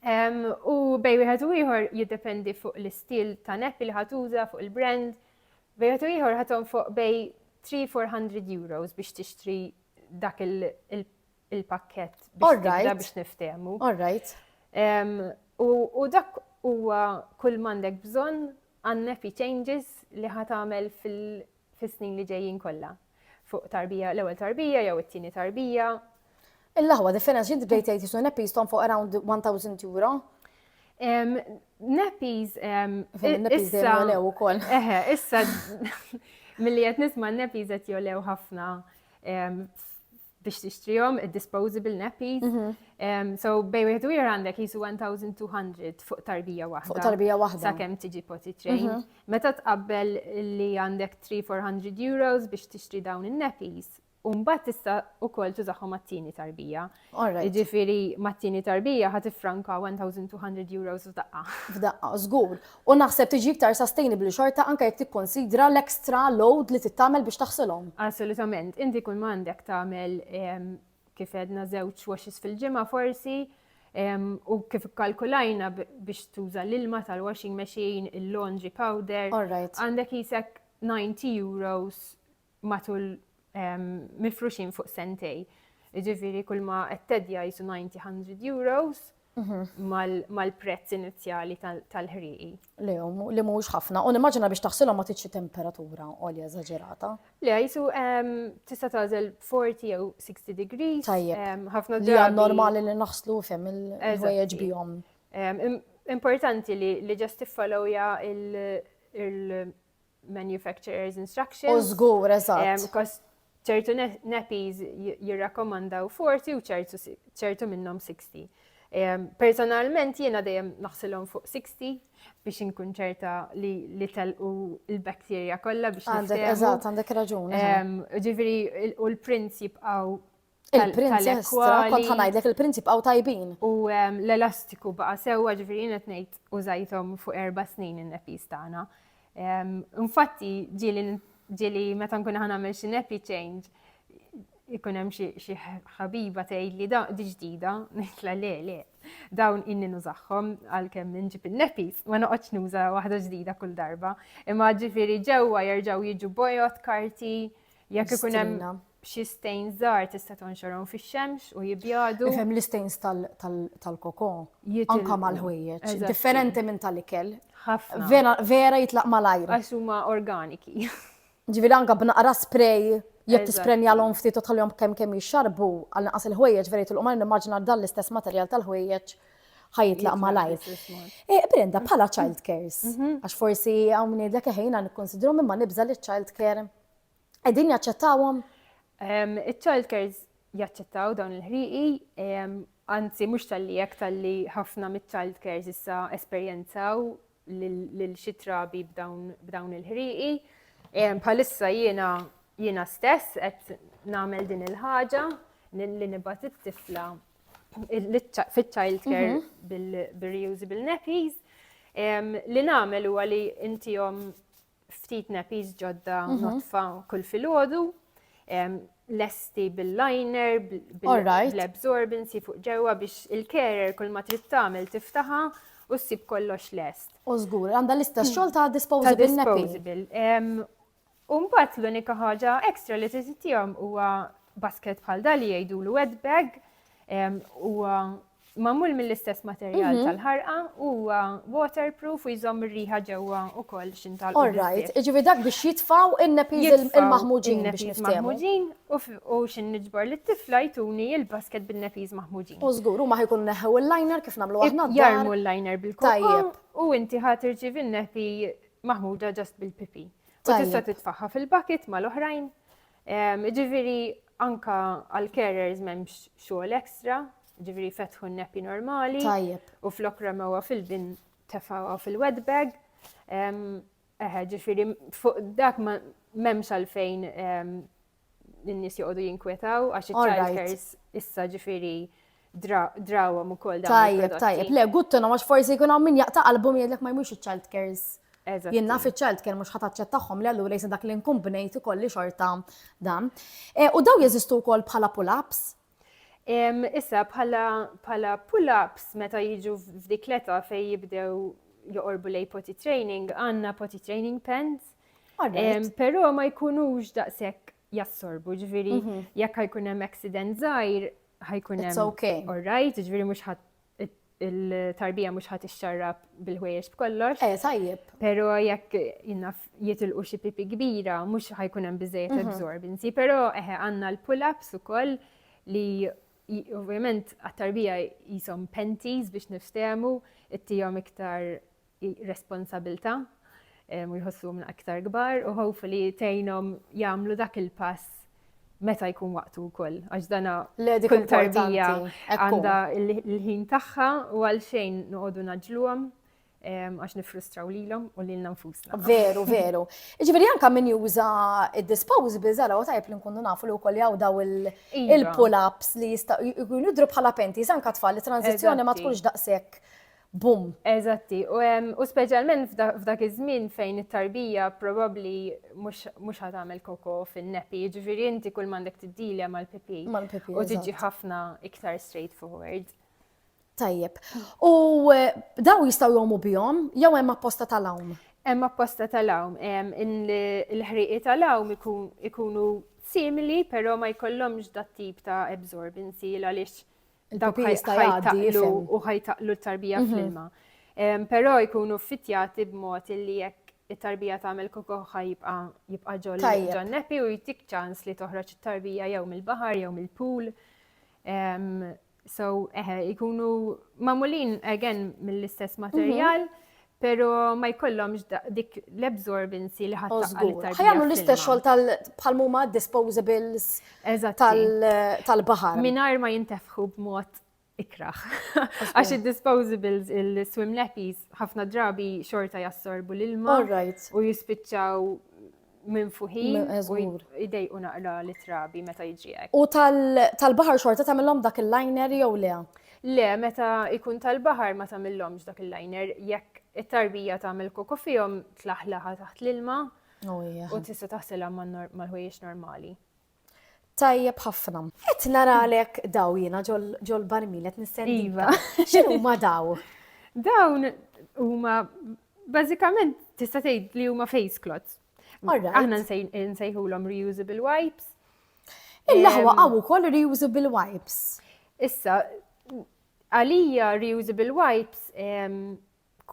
[SPEAKER 1] U bej wieħed u ieħor jiddependi fuq l-istil ta' neppi li ħatuża, fuq il-brand. Bej wieħed u ieħor ħathom fuq bej 300-400 euros biex tixtri dak il-pakkett biex niftehmu.
[SPEAKER 2] Alright.
[SPEAKER 1] U dak huwa kull m'għandek bżonn għan-neppi changes li ħatamel fis-snin li ġejjin kollha. Fuq tarbija, l-ewwel tarbija jew it-tieni tarbija.
[SPEAKER 2] Il-laħwa differenza inti bdejt tgħid isu neppies tom fuq around 1000 euro.
[SPEAKER 1] Neppies
[SPEAKER 2] issa jolew ukoll.
[SPEAKER 1] Issa milli qed nisma' neppies qed jolew ħafna biex tixtrihom id-disposable nappies. So bej wieħed u ieħor għandek jisu 1200 fuq tarbija waħda.
[SPEAKER 2] Fuq tarbija waħda.
[SPEAKER 1] Sakemm tiġi potty train. Meta tqabbel li għandek 300-400 euros biex tixtri dawn in-nappies, u mbagħad tista' wkoll tużahom mat-tieni tarbija. Jiġifieri mat-tieni tarbija ħad tifranka 1200 euros f'daqqa.
[SPEAKER 2] F'daqqa, żgur. U naħseb tiġi iktar sustainable xorta anke jekk tikkonsidra l-extra load li tittamel biex taħsilhom.
[SPEAKER 1] Assolutament. Inti kull ma għandek tagħmel kif għedna żewġ washes fil-ġimgħa forsi, u kif ikkalkulajna biex tuża l-ilma tal-washing machine, il-laundry powder. Għandek jisek 90 euros matul mifruxin fuq sentej. Ġifiri kull ma qed-tedja jisu 90-100 euros mal-prezz inizjali tal-ħriqi.
[SPEAKER 2] Li mhuwiex ħafna. U nimmaġina biex taħsilhom ma titx temperatura għolja eżaġerata.
[SPEAKER 1] Le jisu tista' tagħżel 40 jew 60 degrees.
[SPEAKER 2] Tajjeb.
[SPEAKER 1] Ħafna
[SPEAKER 2] li hija normali li naħslu fem il-ħwejjeġ bihom.
[SPEAKER 1] Importanti li ġast tifollowja il-manufacturer's instructions.
[SPEAKER 2] U żgur, eżatt.
[SPEAKER 1] ċertu nappies jirrakkomandaw 40 u ċertu minnhom 60. Personalment jiena dejjem naħsilhom fuq 60 biex inkun ċerta li telqu l-bakterja kollha biex niftehmu.
[SPEAKER 2] Eżatt, għandek raġun.
[SPEAKER 1] Ġifieri u l-prints jibqgħu
[SPEAKER 2] il-prints kont ħanajdlek il-prints jibqgħu tajbin.
[SPEAKER 1] U l-elastiku baqa' sewwa ġifieri jiena ngħid użajthom fuq 4 snin in-nappies tagħna. Infatti ġieli meta nkun ħanagħmel xi nappy change, ikun hemm xi ħabiba tgħidli di ġdida, ngħidla le, dawn inni nużahom għalkemm inġib in-nappies, ma noqgħodx nuża waħda ġdida kull darba. Imma ġifieri ġewwa jerġgħu jiġu bojot karti, jekk ikun hemm xi stains żgħar tista' tonxorhom fix-xemx u jibjadu.
[SPEAKER 2] Ifhem l-stains tal-koko anke mal-ħwejjeġ, differenti minn tal-ikel.
[SPEAKER 1] Ħafna.
[SPEAKER 2] Vera jitlaq mal-ajr.
[SPEAKER 1] Għax huma organiki.
[SPEAKER 2] Ġifieri anke b'naqra spray jekk tisprenjalhom ftit u tħallihom kemm jixxarbu għal naqas il-ħwejjeġ vera jitilqu mal nimmaġina dan l-istess materjal tal-ħwejjeġ ħajitlaq malajr. Brenda, bħala child cares, għax forsi hawn ngħidlek ħejna nikkonsidrhom imma nibża li child care qegħdin jaċċettawhom.
[SPEAKER 1] Il-child cares jaċċettaw dawn il-ħriqi, anzi mhux tal-li jekk tal-li ħafna mit-child cares issa esperjenzaw lil xi trabi b'dawn il-ħriqi. Bħalissa jiena stess qed nagħmel din il-ħaġa li nibgħat it-tifla fit-child care bil-reusable nappies. Li nagħmel huwa li intihom ftit nappies ġodda notfa kull filgħodu, lesti bil-liner, bil-absorbency fuq ġewwa biex il-carer kull ma trid tagħmel tiftaħha u ssib kollox lest.
[SPEAKER 2] U żgur, għandha l-istess xogħol ta' disposable nappies.
[SPEAKER 1] U mbagħad l-unika ħaġa ekstra li tiżittihom huwa basket bħal dan li jgħidulu wet bag, huwa magħmul mill-istess materjal tal-ħarqa, huwa waterproof u jżomm ir-riħa ġewwa wkoll x'intalqu.
[SPEAKER 2] All right, ġifieri dak biex jitfgħu in-nepiż il-maħmuġin biex niftehmu.
[SPEAKER 1] maħmuġin u x'in niġbor lit-tifla jtuni il-basket bin-nepiż maħmuġin.
[SPEAKER 2] U żgur huma ħajkun neħħu il-liner kif nagħmlu aħna
[SPEAKER 1] Jarmu l-liner bil-kokon
[SPEAKER 2] Tajjeb.
[SPEAKER 1] u inti ħadd irċievi n-nepi maħmuda ġast bil-pipi. U tista' titfaħħa fil-bucket mal-oħrajn. Ġifieri anka għal-carers m'hemmx xogħol ekstra, ġifieri fetħu n-nepi normali.
[SPEAKER 2] Tajjeb.
[SPEAKER 1] U flok ramewha fil-bin tefgħuha fil-wet bag. Ġifieri fuq dak m'hemmx għalfejn n-nies joqogħdu jinkwetaw għax iċ-childcares issa ġifieri drawhom ukoll dawn il-prodotti.
[SPEAKER 2] Tajjeb, le, guttu għax forsi jkun hawn min jaqta' qalbhom jgħidlek ma jmux iċ-child cares. Jien naf iċ-child care mhux ħataċċettahom li allura jisa dak li nkombinejt ikolli xorta dan. U daw jeżistu wkoll bħala pull-ups?
[SPEAKER 1] Issa bħala pull-ups meta jiġu f'dik l-età fejn jibdew joqorbu lej potty training, għandna potty training pens. Però ma jkunux daqshekk jassorbu, ġifieri jekk ħajkun hemm accident żgħir ħajkun hemm.
[SPEAKER 2] It's okay.
[SPEAKER 1] All right, ġifieri mhux il-tarbija mhux ħadd ixxarrab bil-ħwejjeġ b'kollox.
[SPEAKER 2] Tajjeb.
[SPEAKER 1] Però jekk jitilqu xi pipi kbira mhux ħajkun hemm biżejjed absorbency, però għandna l-pull-ups ukoll li ovvjament għat-tarbija jisom panties biex niftehmu, ittihom iktar responsabilta u jħossuhom aktar kbar u hopefully tgħinhom jagħmlu dak il-pass meta jkun waqtu wkoll, għax dana kull tarbija għandha l-ħin tagħha u għalxejn noqogħdu naġluhom għax nifrustraw lilhom u lilna nfusna.
[SPEAKER 2] Veru, veru. Ġifieri anke min juża id-disposables ara tajjeb li nkunu nafu li wkoll jaw daw il-pull-ups li jistgħu jkunu jidhru bħala panties anke tfal li tranzizzjoni ma tkunx daqshekk bum.
[SPEAKER 1] Eżatti, u speċjalment f'dak iż-żmien fejn it-tarbija probabbli mhux ħatamel koko fin-nepi, ġifieri inti kull m'għandek tiddilja mal-pipi u tiġi ħafna iktar straightforward.
[SPEAKER 2] Tajjeb. U daw jistgħu jgħomu bihom jew hemm apposta tal-hawn?
[SPEAKER 1] Hemm apposta tal-hawn. Il-ħrieqi tal-hawn ikunu simili, però ma jkollhomx dat tip ta' absorbency għaliex dawk ħajtaqlu u ħajtaqlu t-tarbija fl-ilma. Però jkunu fittjati b'mod li jekk it-tarbija tagħmel koko jibqa' ġol nepi u jtik ċans li toħroġ it-tarbija jew mill-baħar jew mill-pool. So jkunu magħmulin again mill-istess materjal, pero ma jkollhomx dik l-absorbency li ħattaqqa l-tarbija.
[SPEAKER 2] Ħajamlu l-istess xogħol bħal-huma disposables tal-baħar.
[SPEAKER 1] Mingħajr ma jintefħu b'mod ikraħ. Għax id-disposables, il-swim nappies, ħafna drabi xorta jassorbu l-ilma u jispiċċaw minn fuħin u jdejqu naqra l-trabi meta jiġi hekk.
[SPEAKER 2] U tal-baħar xorta tagħmilhom dak il-liner jew le?
[SPEAKER 1] Le, meta jkun tal-baħar ma tagħmilhomx dak il-liner, jekk it-tarbija tagħmel koko fihom tlaħlaħa taħt l-ilma u tista' taħsilha mal-ħwejjeġ normali.
[SPEAKER 2] Tajjeb ħafna. Qed naralek daw jiena ġol barmil qed nistennilha. X'inhuma daw?
[SPEAKER 1] Dawn huma bażikament tista' tgħid li huma face cloths. Aħna nsejħulhom reusable wipes.
[SPEAKER 2] Il-laħwa għaw ukoll reusable wipes.
[SPEAKER 1] Issa, għalija reusable wipes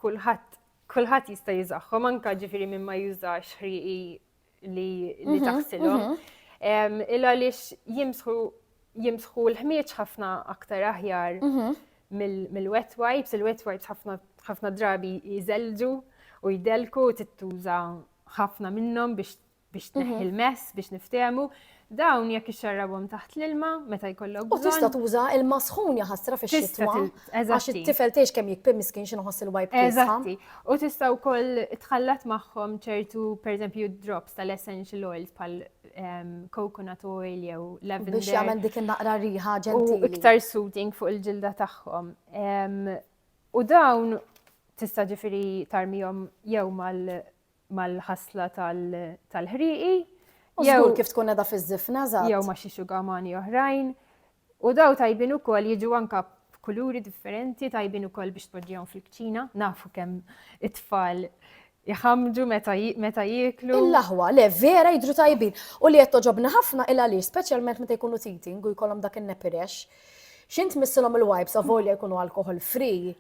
[SPEAKER 1] kulħadd jista' jużahom anke ġifieri minn ma jużax ħrieqi li taħsilhom. Għaliex jimsħu l-ħmieġ ħafna aktar aħjar mill-wet wipes. Il-wet wipes ħafna drabi jiżelġu u jdelku u tittuża ħafna minnhom biex tneħħi l-mess, biex niftehmu. Dawn jekk ixxarrabhom taħt l-ilma meta jkollok bżonn. U tista' tuża il-masħun jaħassra fix-xitwa. Għax it-tifel tgħix kemm jikbib miskien xi noħoss il-wipe kiesha. Eżatti. U tista' wkoll tħallat magħhom ċertu pereżempju drops tal-essential oils bħal coconut oil jew lavender.
[SPEAKER 2] Biex jagħmel dik in-naqra riħa ġentili.
[SPEAKER 1] U iktar soothing fuq il-ġilda tagħhom. U dawn tista' ġifieri tarmihom jew mal-ħasla tal-ħrieqi.
[SPEAKER 2] Jew kif tkun qiegħda fiż-żifna żgħat.
[SPEAKER 1] Jew ma' xi xugamani oħrajn. U daw tajbin ukoll jiġu anke b'kuluri differenti, tajbin ukoll biex tpoġġihom fil-kċina. Nafu kemm it-tfal jħamġu meta jieklu.
[SPEAKER 2] Il-laħwa, le, vera jidru tajbin. U li qed toġobni ħafna illa li, speċjalment meta jkunu teething u jkollhom dak in-nepirex. X'int missilhom il-wipes avolja jkunu alcohol free.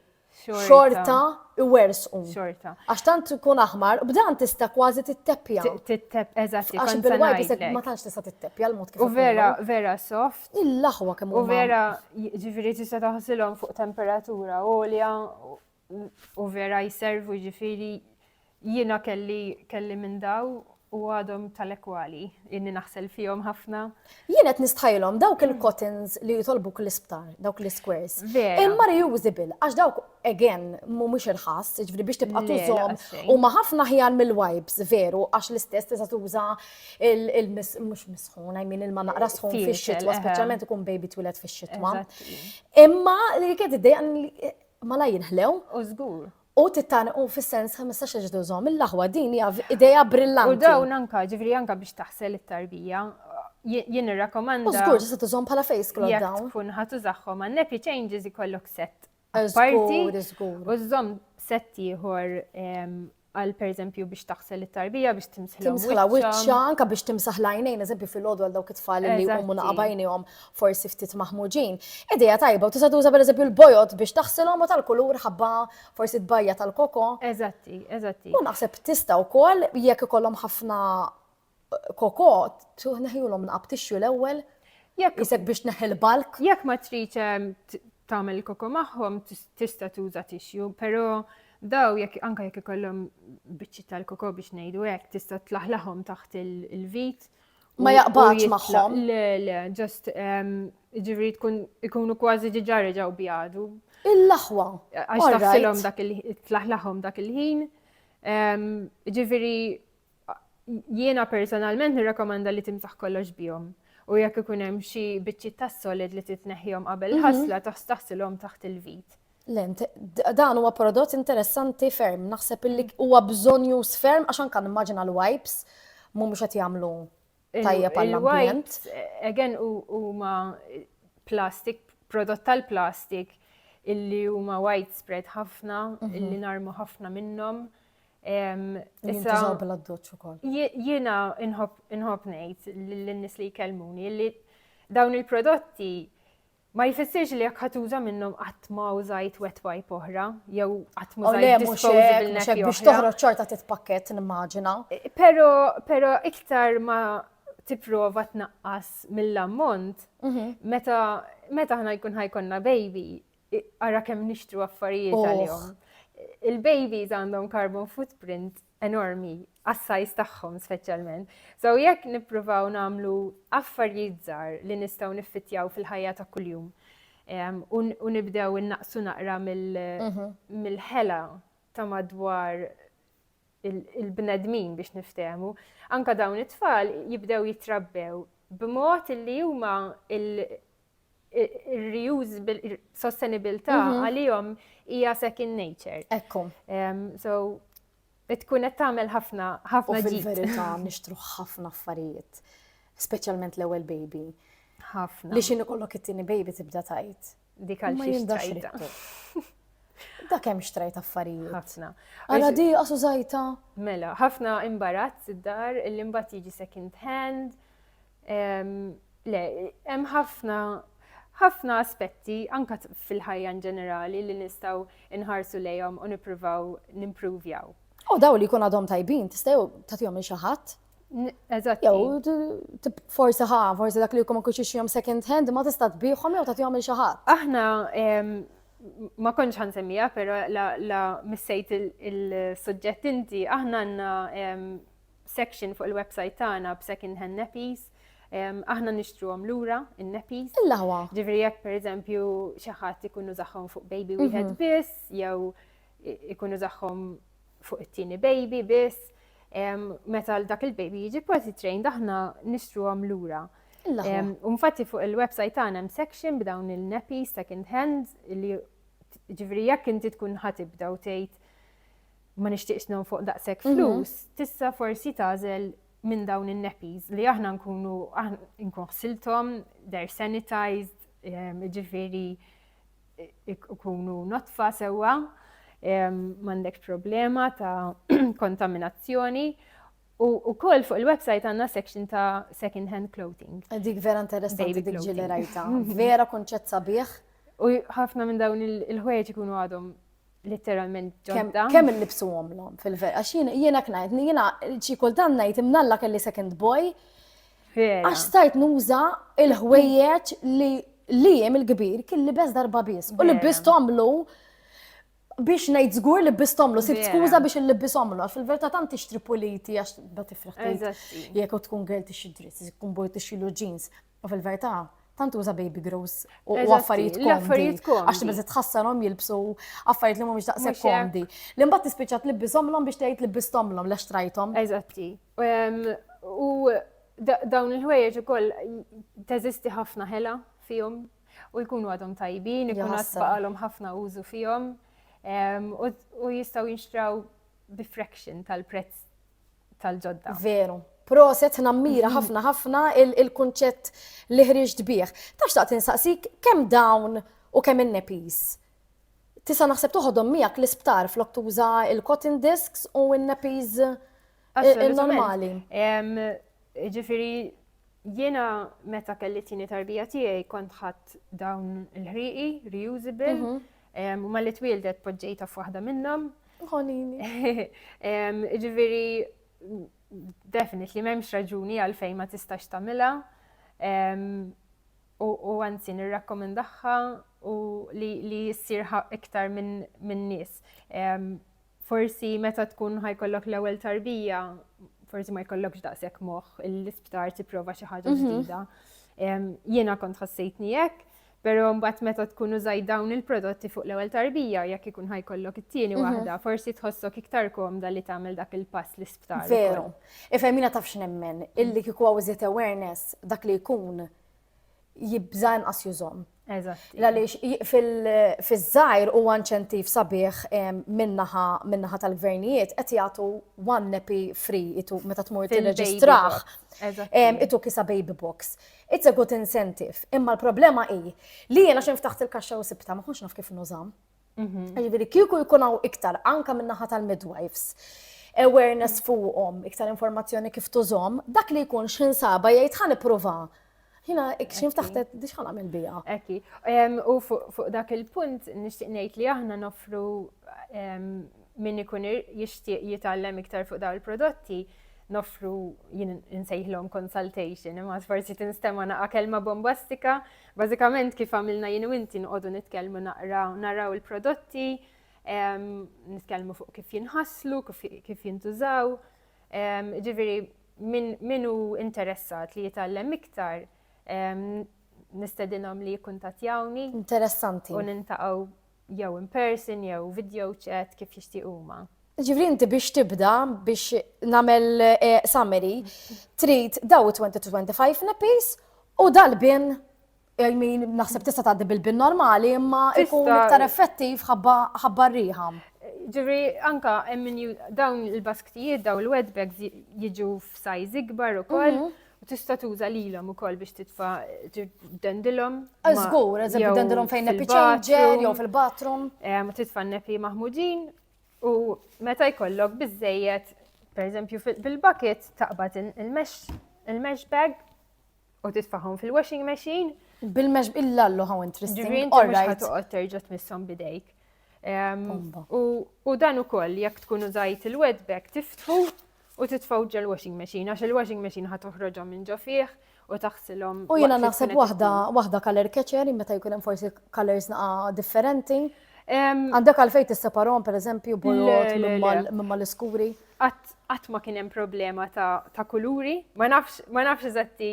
[SPEAKER 2] Xorta iwersqu.
[SPEAKER 1] Xorta.
[SPEAKER 2] Għax tant tkun aħmar, b'dan tista' kważi titteppja.
[SPEAKER 1] Tittep, eżatti,
[SPEAKER 2] Għax
[SPEAKER 1] kont
[SPEAKER 2] bil-wipes
[SPEAKER 1] ngħidlek.
[SPEAKER 2] ma tantx tista' titteppja l-mod kif.
[SPEAKER 1] U vera soft.
[SPEAKER 2] Il-laħwa kemm
[SPEAKER 1] U vera, ġifiri tista' taħsilhom fuq temperatura għolja u vera jservu ġifiri jiena kelli minn daw u għadhom tal-ekwali, inni naħsel fihom ħafna.
[SPEAKER 2] Jien qed nistħajlhom dawk il-cottons li jitolbuk l-isptar, dawk l-squares.
[SPEAKER 1] Vera.
[SPEAKER 2] Imma reusable, għax dawk again mhumiex irħas, ġifri biex tibqa'
[SPEAKER 1] Le,
[SPEAKER 2] tużhom
[SPEAKER 1] laqas xejn.
[SPEAKER 2] u ma ħafna ħjar mill-wipes veru għax l-istess tista' tuża mhux misħun, I mean il-ma naqra sħun
[SPEAKER 1] Tiesel,
[SPEAKER 2] fix-xitwa,
[SPEAKER 1] eħe.
[SPEAKER 2] speċjalment ikun baby twilet fix-xitwa.
[SPEAKER 1] Eżatti.
[SPEAKER 2] Imma li kien iddejjaqni ma la jinħlew
[SPEAKER 1] U żgur.
[SPEAKER 2] u tittani u fis-sens 15 ġdużhom il-laħwa din hija idea
[SPEAKER 1] U
[SPEAKER 2] brillanti.
[SPEAKER 1] dawn anka, ġifiri anka biex taħsel it-tarbija, jien
[SPEAKER 2] U
[SPEAKER 1] irrakkomanda
[SPEAKER 2] żgur tista' tużhom bħala face scrub
[SPEAKER 1] jekk
[SPEAKER 2] dawn.
[SPEAKER 1] tkun ħatużaħħom għan nepi changes ikollok set.
[SPEAKER 2] Żgur, żgur.
[SPEAKER 1] U żomm set ieħor għal pereżempju biex taħsel it-tarbija biex timsħilhom
[SPEAKER 2] Timsħla wiċċa, anka biex timsaħ lajnejn, eżempju fil-ħodu għal dawk it-tfal li
[SPEAKER 1] Eżatti.
[SPEAKER 2] jqumu naqabajnihom forsi ftit maħmuġin. Ideja tajba, u tista' tuża pereżempju l-bojot biex taħsilhom u tal-kulur ħabba forsi tbajja tal-koko.
[SPEAKER 1] Eżatti.
[SPEAKER 2] U naħseb tista' wkoll jekk ikollhom ħafna koko, neħjulhom naqab tixju l-ewwel, isek biex neħil balk.
[SPEAKER 1] Jekk ma tridx tagħmel koko magħhom tista' tuża tixju, però daw anka jekk ikollhom biċċi tal-koko biex ngħidu hekk tista' tlaħlaħhom taħt il-vit.
[SPEAKER 2] Ma jaqbadx magħhom.
[SPEAKER 1] Le, just ġifri ikunu kważi ġiġa reġgħu bjadu.
[SPEAKER 2] Il-laħwa.
[SPEAKER 1] Għax taħsilhom tlaħlaħhom dak il-ħin. Ġifiri jiena personalment nirrakkomanda li timsaħ kollox bihom. U jekk ikun hemm xi biċċi tas-solid li titneħħihom qabel ħasla taħsilhom taħt il-vit.
[SPEAKER 2] Lent, dan huwa prodott interessanti ferm, naħseb illi huwa bżonn jus ferm għax anke nimmaġina l-wipes mhumiex qed jagħmlu tajjeb għall-ambjent.
[SPEAKER 1] Il-wipes, again, huma plastik, prodott tal-plastik illi huma widespread ħafna, illi narmu ħafna minnhom.
[SPEAKER 2] Jintużaw bil-addoċ ukoll.
[SPEAKER 1] Jiena inħobb ngħid lin-nies li jkellmuni li dawn il-prodotti ma jfissirx li jekk ħatuża minnhom qatt ma użajt wet wipe oħra, jew qatt ma użajt disposable napkin
[SPEAKER 2] biex toħroġ ċorta titpakket nimmaġina.
[SPEAKER 1] Pero iktar ma tipprova tnaqqas mill-ammont, meta ħna jkun ħajkonna baby, ara kemm nixtru affarijiet għalihom. Il-babies għandhom carbon footprint enormi, għas-sajz tagħhom speċjalment. So jekk nippruvaw nagħmlu affarijiet żgħar li nistgħu niffittjaw fil-ħajja ta' kuljum u nibdew innaqsu naqra mill-ħela ta' madwar il-bnedmin biex niftehmu, anka dawn it-tfal jibdew jitrabbew b'mod li huma il-reusable, sostenibilità għalihom hija second nature.
[SPEAKER 2] Ekku.
[SPEAKER 1] So tkun qed tagħmel ħafna
[SPEAKER 2] U
[SPEAKER 1] ġid.
[SPEAKER 2] fil-verità nixtru ħafna affarijiet, speċjalment l-ewwel baby.
[SPEAKER 1] Ħafna.
[SPEAKER 2] Li x'inhu kollok it-tieni baby tibda tajt.
[SPEAKER 1] Dik għal
[SPEAKER 2] Ma
[SPEAKER 1] xi
[SPEAKER 2] jindax
[SPEAKER 1] xtrajta.
[SPEAKER 2] riktu. Da kemm xtrajt affarijiet.
[SPEAKER 1] Ħafna.
[SPEAKER 2] Ara di qasu żajta.
[SPEAKER 1] Mela, ħafna imbarazz id-dar, l-imbagħad jiġi second hand. Le, hemm ħafna aspetti anka fil-ħajja ġenerali li nistgħu inħarsu lejhom u nippruvaw nimpruvjaw.
[SPEAKER 2] U daw li jkun għadhom tajbin, tistgħu tagħtihom il xi ħadd.
[SPEAKER 1] Eżatt.
[SPEAKER 2] Jew forsi dak li jkun ma kunx ixihom second hand ma tista' tbieħhom jew tagħtihom il xi ħadd.
[SPEAKER 1] Aħna ma kontx ħansemmija, però la missejt il-suġġett inti, aħna għandna section fuq il-website tagħna b'second hand nappies. Aħna nixtruhom lura in-nappies.
[SPEAKER 2] Il-laħwa.
[SPEAKER 1] Ġifieri jekk pereżempju xi ħadd ikun użagħhom fuq baby wieħed biss, jew ikun użagħhom fuq it-tieni baby biss, meta dak il-baby jiġi potty trained aħna nixtruhom lura. Infatti fuq il-website tagħna hemm section b'dawn il-nappies second hand li ġifieri jekk inti tkun ħatibda u tgħid ma nixtieqx nhom fuq daqshekk flus, tista' forsi tagħżel minn dawn in-nappies li aħna nkun ħsilthom, they're sanitized, ġifieri ikunu notfa sewwa. m'għandekx problema ta' kontaminazzjoni. U kol fuq il-website għandna section ta' second hand clothing.
[SPEAKER 2] Dik vera interessanti
[SPEAKER 1] Baby
[SPEAKER 2] dik ġili
[SPEAKER 1] clothing.
[SPEAKER 2] rajta. Vera konċett sabiħ.
[SPEAKER 1] U ħafna minn dawn il-ħwejġ ikunu għadhom letteralment ġodda.
[SPEAKER 2] Kemm il-libsu għomlom fil-ver. Għax jiena knajt, jiena xi kultant ngħid imnalla kelli second boy. Għax stajt nuża il-ħwejjeġ li jem il-kbir kien libes darba biss. U libbistomlu biex ngħid żgur libbistomlu, sibt skuża biex il-libbistomlu. Għax fil-verità tant tixtri puliti għax da tifreħ. Jekk tkun girl tixtri dress, tkun boy tixtri jeans. U fil-verità tant uża baby grows u affarijiet komdi. Għax tibżet tħassarhom jilbsu affarijiet li mhumiex daqshekk komdi. Li mbagħad tispiċċa tlibbishomlhom biex tgħid libbistomlhom lex trajthom.
[SPEAKER 1] Eżatti. U dawn il-ħwejjeġ ukoll teżisti ħafna ħela fihom u jkunu għadhom tajbin, ikunu għasbaqalhom ħafna użu fihom u jistgħu jinxtraw bi fraction tal-prezz tal-ġodda.
[SPEAKER 2] Veru. Proset nammira ħafna il-kunċett li ħriġt bih. Taf xtaqt insaqsik kemm dawn u kemm in-nepis. Tisa naħseb toħodhom miegħek l-isptar flok tuża il-cotton discs u n-nepis normali.
[SPEAKER 1] Ġifieri jiena meta kelli tieni tarbija tiegħi kont ħadd dawn il-ħrieqi reusable u malli twildet poġġejta f'waħda minnhom.
[SPEAKER 2] Ħonini.
[SPEAKER 1] Ġifieri definitely m'hemmx raġuni għalfejn ma tistax tagħmilha. U anzi nirrakkomendaha u li ssir iktar minn nies. Forsi meta tkun ħajkollok l-ewwel tarbija, forsi ma jkollokx daqshekk moħħ l-isptar tipprova xi ħaġa ġdida. Jiena kont ħassejtni hekk, però mbagħad meta tkun użaj dawn il-prodotti fuq l-ewwel tarbija jekk ikun ħajkollok it-tieni waħda, forsi tħossok iktar komda li tagħmel dak il-pass l-isptar.
[SPEAKER 2] Veru. Ifhem jiena tafx nemmen illi kieku hawn awareness dak li jkun jibża inqas jużhom.
[SPEAKER 1] Eżatt.
[SPEAKER 2] Għaliex fiż-żgħir huwa inċentiv sabiħ min-naħa tal-gvernijiet qed jagħtu one nappy free meta tmur tirreġistrah. Itu kisa baby box. It's a good incentive. Imma l-problema hi li jiena xi ftaħt il-kaxxa u sibta ma kunx naf kif nużam. Ġifieri kieku jkun hawn iktar anke min-naħa tal-midwives. Awareness fuqhom, iktar informazzjoni kif tużhom, dak li jkun x'insaba jgħid ħa nipprova. Jina, xim taħtet, diċ ħan għamil bija.
[SPEAKER 1] Ekki. U fuq dak il-punt, nishtiq ngħid li aħna nofru min ikun jixtieq jitgħallem iktar fuq dawn il-prodotti, nofru jien insejħlhom consultation, imma forsi tinstema naqa' kelma bombastika, bażikament kif għamilna jien u inti nqogħdu nitkellmu naraw il-prodotti, nitkellmu fuq kif jinħasslu, kif jintużaw. Ġifieri min hu interessat li jitgħallem iktar, nistedinhom li jikkuntattjawni.
[SPEAKER 2] Interessanti.
[SPEAKER 1] U nintaqgħu jew in person jew video chat kif jixtiequ huma.
[SPEAKER 2] Ġifri inti biex tibda biex nagħmel summary trid daw 20-25 nappies u dal-bin naħseb tista' tgħaddi bil-bin normali imma jkun iktar effettiv ħabba r-riħa.
[SPEAKER 1] Ġifri anka dawn il-basktijiet daw il-wet bags jiġu f'size ikbar ukoll. U tista' tuża lilhom ukoll biex tdendilhom.
[SPEAKER 2] Żgur, eżempju dendilhom fejn neppi changer jew fil-bathroom.
[SPEAKER 1] Ma titfa' neppi maħmudin u meta jkollok biżejjed, pereżempju bil-bucket taqbad il-mesh bag u titfa'hom fil-washing machine.
[SPEAKER 2] Bil-mesh illallu how interesting.
[SPEAKER 1] Ġifri inti mhux ħatoqgħod terġa' tmisshom bidejk. U dan ukoll jekk tkun użajt il-wet bag tiftħu u titfgħu ġel washing machine, għax il-washing machine ħatoħroġhom minn ġo fih u taħsilhom.
[SPEAKER 2] U jiena naħseb waħda color catcher meta jkun hemm forsi colors naqa' differenti. Għandek għalfejn tisseparahom pereżempju bojot minn mal-iskuri.
[SPEAKER 1] Qatt ma kien hemm problema ta' kuluri, ma nafx eżatti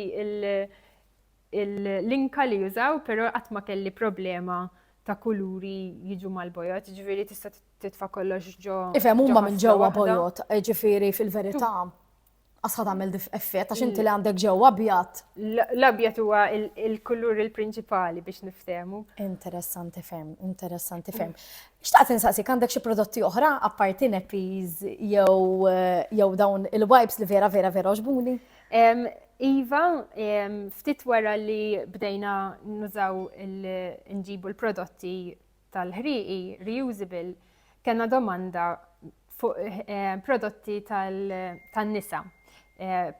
[SPEAKER 1] l-linka li jużaw, però qatt ma kelli problema ta' kuluri jiġu mal-bojot, ġifieri tista' titfa' kollox ġo.
[SPEAKER 2] Ifhem huma minn ġewwa bojot, ġifieri fil-verità għasħad għamel effett għax inti li għandek ġewwa abjad.
[SPEAKER 1] L-abjad huwa il-kulur il-prinċipali biex niftehmu.
[SPEAKER 2] Interessanti ferm. Xtaqt insaqsik għandek xi prodotti oħra apparti nappies jew dawn il-wipes li vera oġbuni?
[SPEAKER 1] Iva, ftit wara li bdejna nużaw nġibu l-prodotti tal-ħriqi reusable, kena domanda fuq prodotti tan-nisa.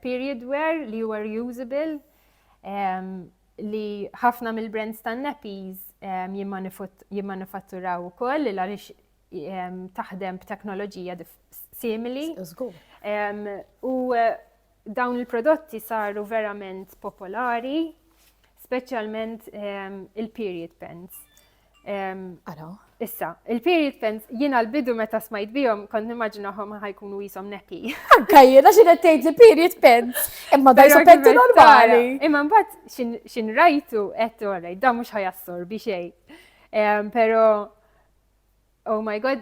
[SPEAKER 1] Period wear li huwa reusable, li ħafna mill-brands tan-nappies jimmanifatturaw ukoll li għaliex taħdem b'teknoloġija simili.
[SPEAKER 2] Żgur.
[SPEAKER 1] U dawn il-prodotti saru verament popolari, speċjalment il-period pants.
[SPEAKER 2] Ara.
[SPEAKER 1] Issa, il-period pants jiena l-bidu meta smajt bihom kont nimmaġinahom ħajkunu jisom neppi.
[SPEAKER 2] Anka jiena xi qed tgħid li period pants, imma da jisu penti normali.
[SPEAKER 1] Imma mbagħad xin rajtu qed orajt da mhux ħajassorbi xejn. Però oh my god,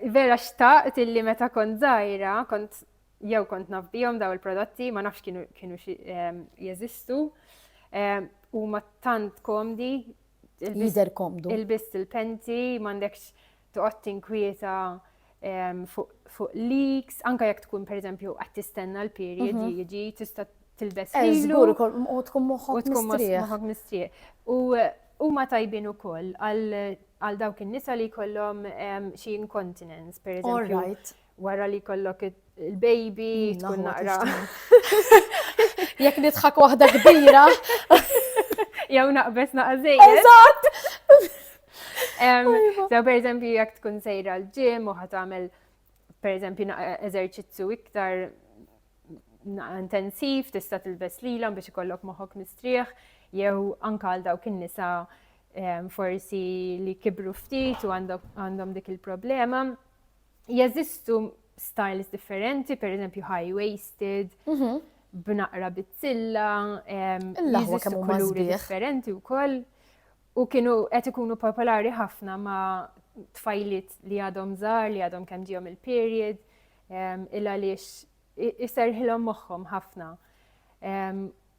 [SPEAKER 1] vera xtaqt illi meta kont żgħira, kont naf bihom daw il-prodotti, ma nafx kienu jeżistu. U ma tant komdi.
[SPEAKER 2] Jider komdu.
[SPEAKER 1] Il-bist il-penti, m'għandekx toqgħod tinkwieta fuq leaks, anke jekk tkun pereżempju qed tistenna l-period jiġi tista' tilbes lilu.
[SPEAKER 2] Żgur, u tkun moħħok
[SPEAKER 1] mistrieħ. U huma tajbin ukoll għal dawk in-nisa li jkollhom xi incontinence, pereżempju. Wara li jkollok il-baby, tkun naqra.
[SPEAKER 2] Jekk nidħak waħda kbira.
[SPEAKER 1] Jew naqbes naqżejjed.
[SPEAKER 2] Eżatt!
[SPEAKER 1] So pereżempju jekk tkun sejra l-ġim u ħatamel pereżempju eżerċizzju iktar intensiv, tista' tilbes lilhom biex ikollok moħħok mistrieħ, jew anke għal dawk in-nisa forsi li kibru ftit u għandhom dik il-problema. Jeżistu styles differenti, pereżempju high-waisted, b'naqra bitzilla, jeżistu kuluri differenti wkoll. U kienu qed ikunu popolari ħafna ma' tfajliet li għadhom żgħar, li għadhom kemm ġihom il-period, il għaliex iserħilhom moħħhom ħafna.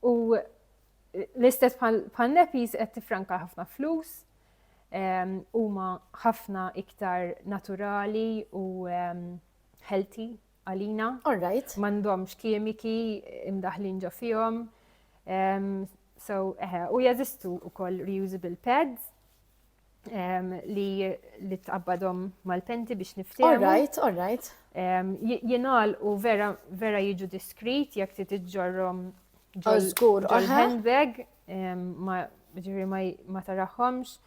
[SPEAKER 1] U l-istess bħal nappies qed tifranka ħafna flus, huma ħafna iktar naturali u healthy għalina.
[SPEAKER 2] Alright.
[SPEAKER 1] M'għandhomx kimiki imdaħlin ġo fihom. U jeżistu wkoll reusable pads li tqabbadhom mal-penti biex niftehmu.
[SPEAKER 2] Alright.
[SPEAKER 1] Jingħalqu vera jiġu diskrit jekk trid tiġġorhom ġol-handbag, ma taraħħomx.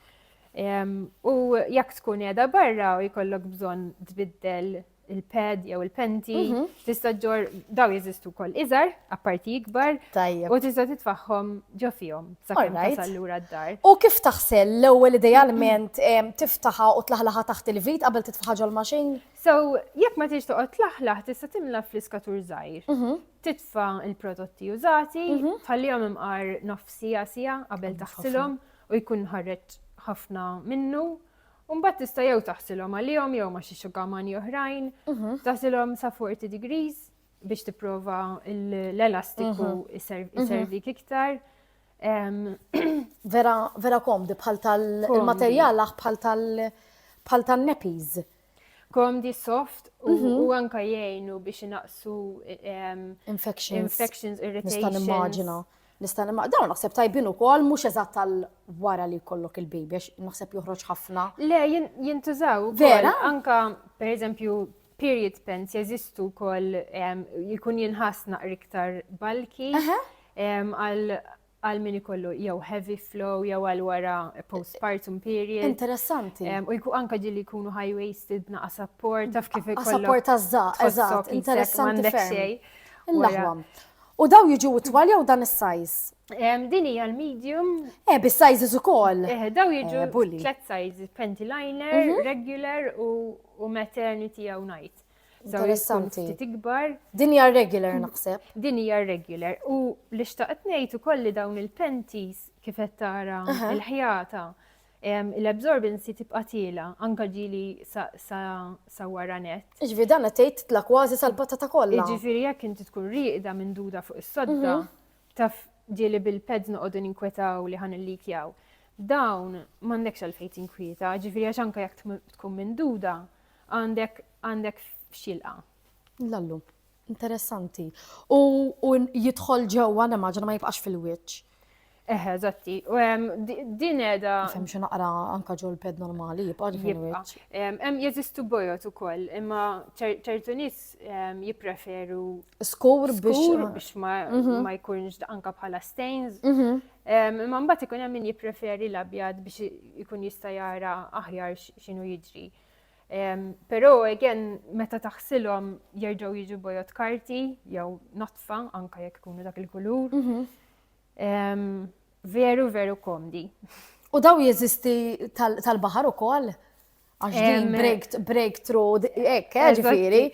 [SPEAKER 1] U jekk tkun qiegħda barra u jkollok bżonn tbiddel il-pad jew il-penti, tista' ġor daw jeżistu wkoll iżgħar, apparti ikbar, u tista' titfaħħom ġo fihom sakemm tasal lura d-dar.
[SPEAKER 2] U kif taħsel l-ewwel idealment tiftaħha u tlaħlaħa taħt il-vit qabel titfaħħa ġol-maxin?
[SPEAKER 1] So, jekk ma tix toqgħod tlaħlaħ tista' timla fl-iskatur żgħir. Titfa' il-prodotti użati, tħallihom imqar nofsija sija qabel taħsilhom u jkun ħareġ ħafna minnu. Mbagħad tista' jew taħsilhom għalihom jew ma' xi xugamani oħrajn, taħsilhom sa 40 degrees biex tipprova l-elastiku iservik iktar.
[SPEAKER 2] Vera komdi bħal tal-materjal bħal tal-nappies.
[SPEAKER 1] Komdi soft u anke jgħinu biex inaqsu infections, irritations.
[SPEAKER 2] Nista' nimmaġina. Dawn naħseb tajbin ukoll mhux eżatt tal-wara li jkollok il-baby għax naħseb joħroġ ħafna.
[SPEAKER 1] Le, jintużaw. Vera? Anka, pereżempju, period pants jeżistu wkoll jkun jinħass naqra iktar bulky għal min ikollu jew heavy flow jew għal wara postpartum period.
[SPEAKER 2] Interessanti.
[SPEAKER 1] U jkun anke ġieli jkunu high-waisted b'naqa support, taf kif ikollok.
[SPEAKER 2] Support eżatt, interessanti ferm. Il-laħwam.
[SPEAKER 1] Il
[SPEAKER 2] U daw jiġu twal jew dan is-size?
[SPEAKER 1] Din hija l-medium.
[SPEAKER 2] Bis-sizes ukoll.
[SPEAKER 1] Daw jiġu 3 sizes, panty liner, regular u maternity jew night.
[SPEAKER 2] Interessanti.
[SPEAKER 1] Tikbar.
[SPEAKER 2] Din hija regular naħseb.
[SPEAKER 1] Din hija regular. U li xtaqt ngħid ukoll li dawn il-panties kif qed tara il-ħjata l-absorbency tibqa' tiela anke ġieli sa wara net.
[SPEAKER 2] Iġifieri dan qed tgħid tla kważi sal-patata kollha.
[SPEAKER 1] Jiġifieri jekk inti tkun rieqda minn duda fuq is-sodda, taf ġieli bil-pads noqogħdu ninkwetaw li ħanillikjaw. Dawn m'għandekx għalfejn tinkwieta, ġifieri għax anke jekk tkun minn duda għandek xilqa.
[SPEAKER 2] Lallu, interessanti. U jidħol ġewwa nimmaġina ma jibqax fil-wiċċ.
[SPEAKER 1] Eżatti. U din edha
[SPEAKER 2] Fem xi naqra anka ġol ped normali, jibqa' ġifieri
[SPEAKER 1] jibqa.
[SPEAKER 2] wiċċ.
[SPEAKER 1] Jeżistu bojot ukoll, imma ċertu nies jippreferu
[SPEAKER 2] Skur
[SPEAKER 1] skur
[SPEAKER 2] biex.
[SPEAKER 1] biex ma jkunx anka bħala stains. Imma mbagħad ikun hemm min jippreferi l-abjad biex ikun jista' jara aħjar x'inhu jiġri. Però again meta taħsilhom jerġgħu jiġu bojot karti jew notfa anka jekk ikunu dak il-kulur. Veru komdi.
[SPEAKER 2] U daw jeżisti tal-baħar ukoll? Għax din breakthrough, ġifieri,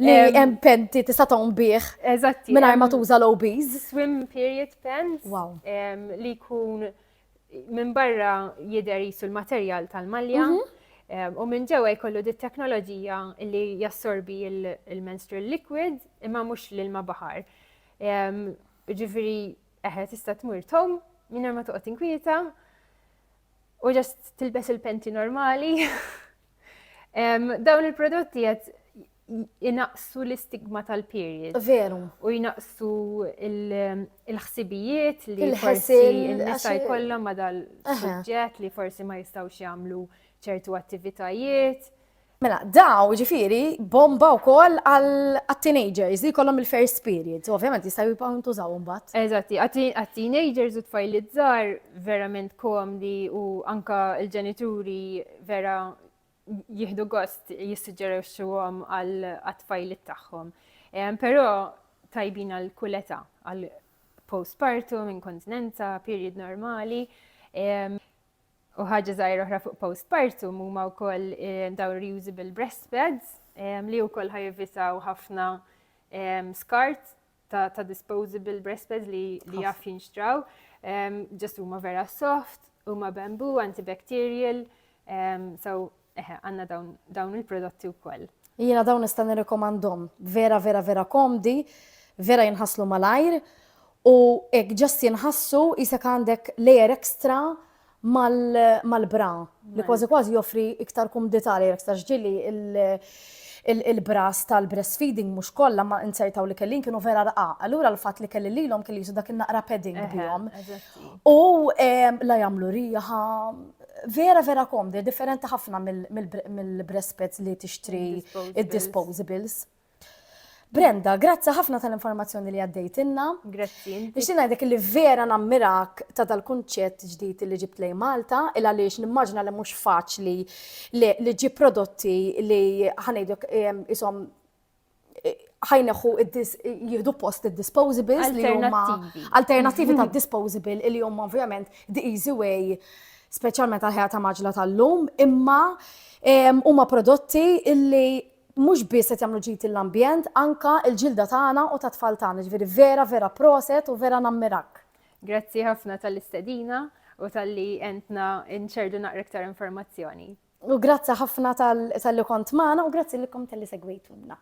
[SPEAKER 2] li hemm penti tista' tagħhom bih
[SPEAKER 1] Eżatti.
[SPEAKER 2] mingħajr ma tuża low-bees.
[SPEAKER 1] Swim period pants.
[SPEAKER 2] Wow.
[SPEAKER 1] Li jkun minn barra jidher jisu l-materjal tal-malja. U minn ġewwa jkollu di teknoloġija li jassorbi il-menstrual liquid imma mhux l-ilma baħar. Ġifieri tista' tmur tom mingħajr ma toqgħod inkwieta u ġast tilbes il-penti normali. Dawn il-prodotti qed jinaqsu l-istigma tal-period.
[SPEAKER 2] Veru.
[SPEAKER 1] U jinaqsu il-ħsibijiet li
[SPEAKER 2] Il-ħesil,
[SPEAKER 1] forsi n-nisa jkollhom ma dal-suġġett li forsi ma jistgħux jagħmlu ċertu attivitajiet.
[SPEAKER 2] Mela, daw ġifieri bomba wkoll għat-teenagers li jkollhom il-first periods. Ovvjament jistgħu jibqgħu jintużaw imbagħad.
[SPEAKER 1] Eżatti, għat-teenagers u tfajli żgħar verament komdi u anka l-ġenituri vera jieħdu gost jissuġġerixxuhom għat-tfajli tagħhom. Però tajbin għal kull età, għal postpartum, inkontinenza, period normali. U ħaġa żgħira oħra fuq postpartum huma wkoll dawn reusable breastpads li wkoll ħajevitaw ħafna skart ta' disposable breastpads li jaf jinxtraw. Ġust huma vera soft, huma bamboo, antibacterial, so għandna dawn il-prodotti wkoll.
[SPEAKER 2] Jiena dawn nista' nirrikomandhom vera komdi, vera jinħasslu malajr u hekk ġast jinħassu isek għandek layer extra mal-bra, li kważi joffri iktar kumdità li iktar ġili il-bras tal-breastfeeding mhux kollha ma insertaw li kellin kienu vera raqaq. Allura l-fatt li kelli lilhom kelli jisu dak in-naqra padding bihom. U la jagħmlu riħa vera komdi, differenti ħafna mill-breastpads li tixtri id-disposables. Brenda, grazzi ħafna tal-informazzjoni li għaddejtinna.
[SPEAKER 1] Grazzi.
[SPEAKER 2] Nixtieq ngħidlek li vera nammirak ta' dal-kunċett ġdid li ġibt lejn Malta, il għaliex nimmaġna li mhux faċli li ġib prodotti li ħanejdok ishom ħajneħu jieħdu post id-disposables li huma alternattivi ta' disposable li huma ovvjament the easy way, speċjalment għal ħajja ta' maġla tal-lum, imma huma prodotti li mhux biss qed jagħmlu ġid l-ambjent, anka l-ġilda tagħna u tat-tfal tagħna, ġifieri vera proset u vera nammirak.
[SPEAKER 1] Grazzi ħafna tal-istedina u tal-li entna nċerdu naqra iktar informazzjoni.
[SPEAKER 2] U grazzi ħafna tal-li kont magħna u grazzi likom tal-li segwejtuna.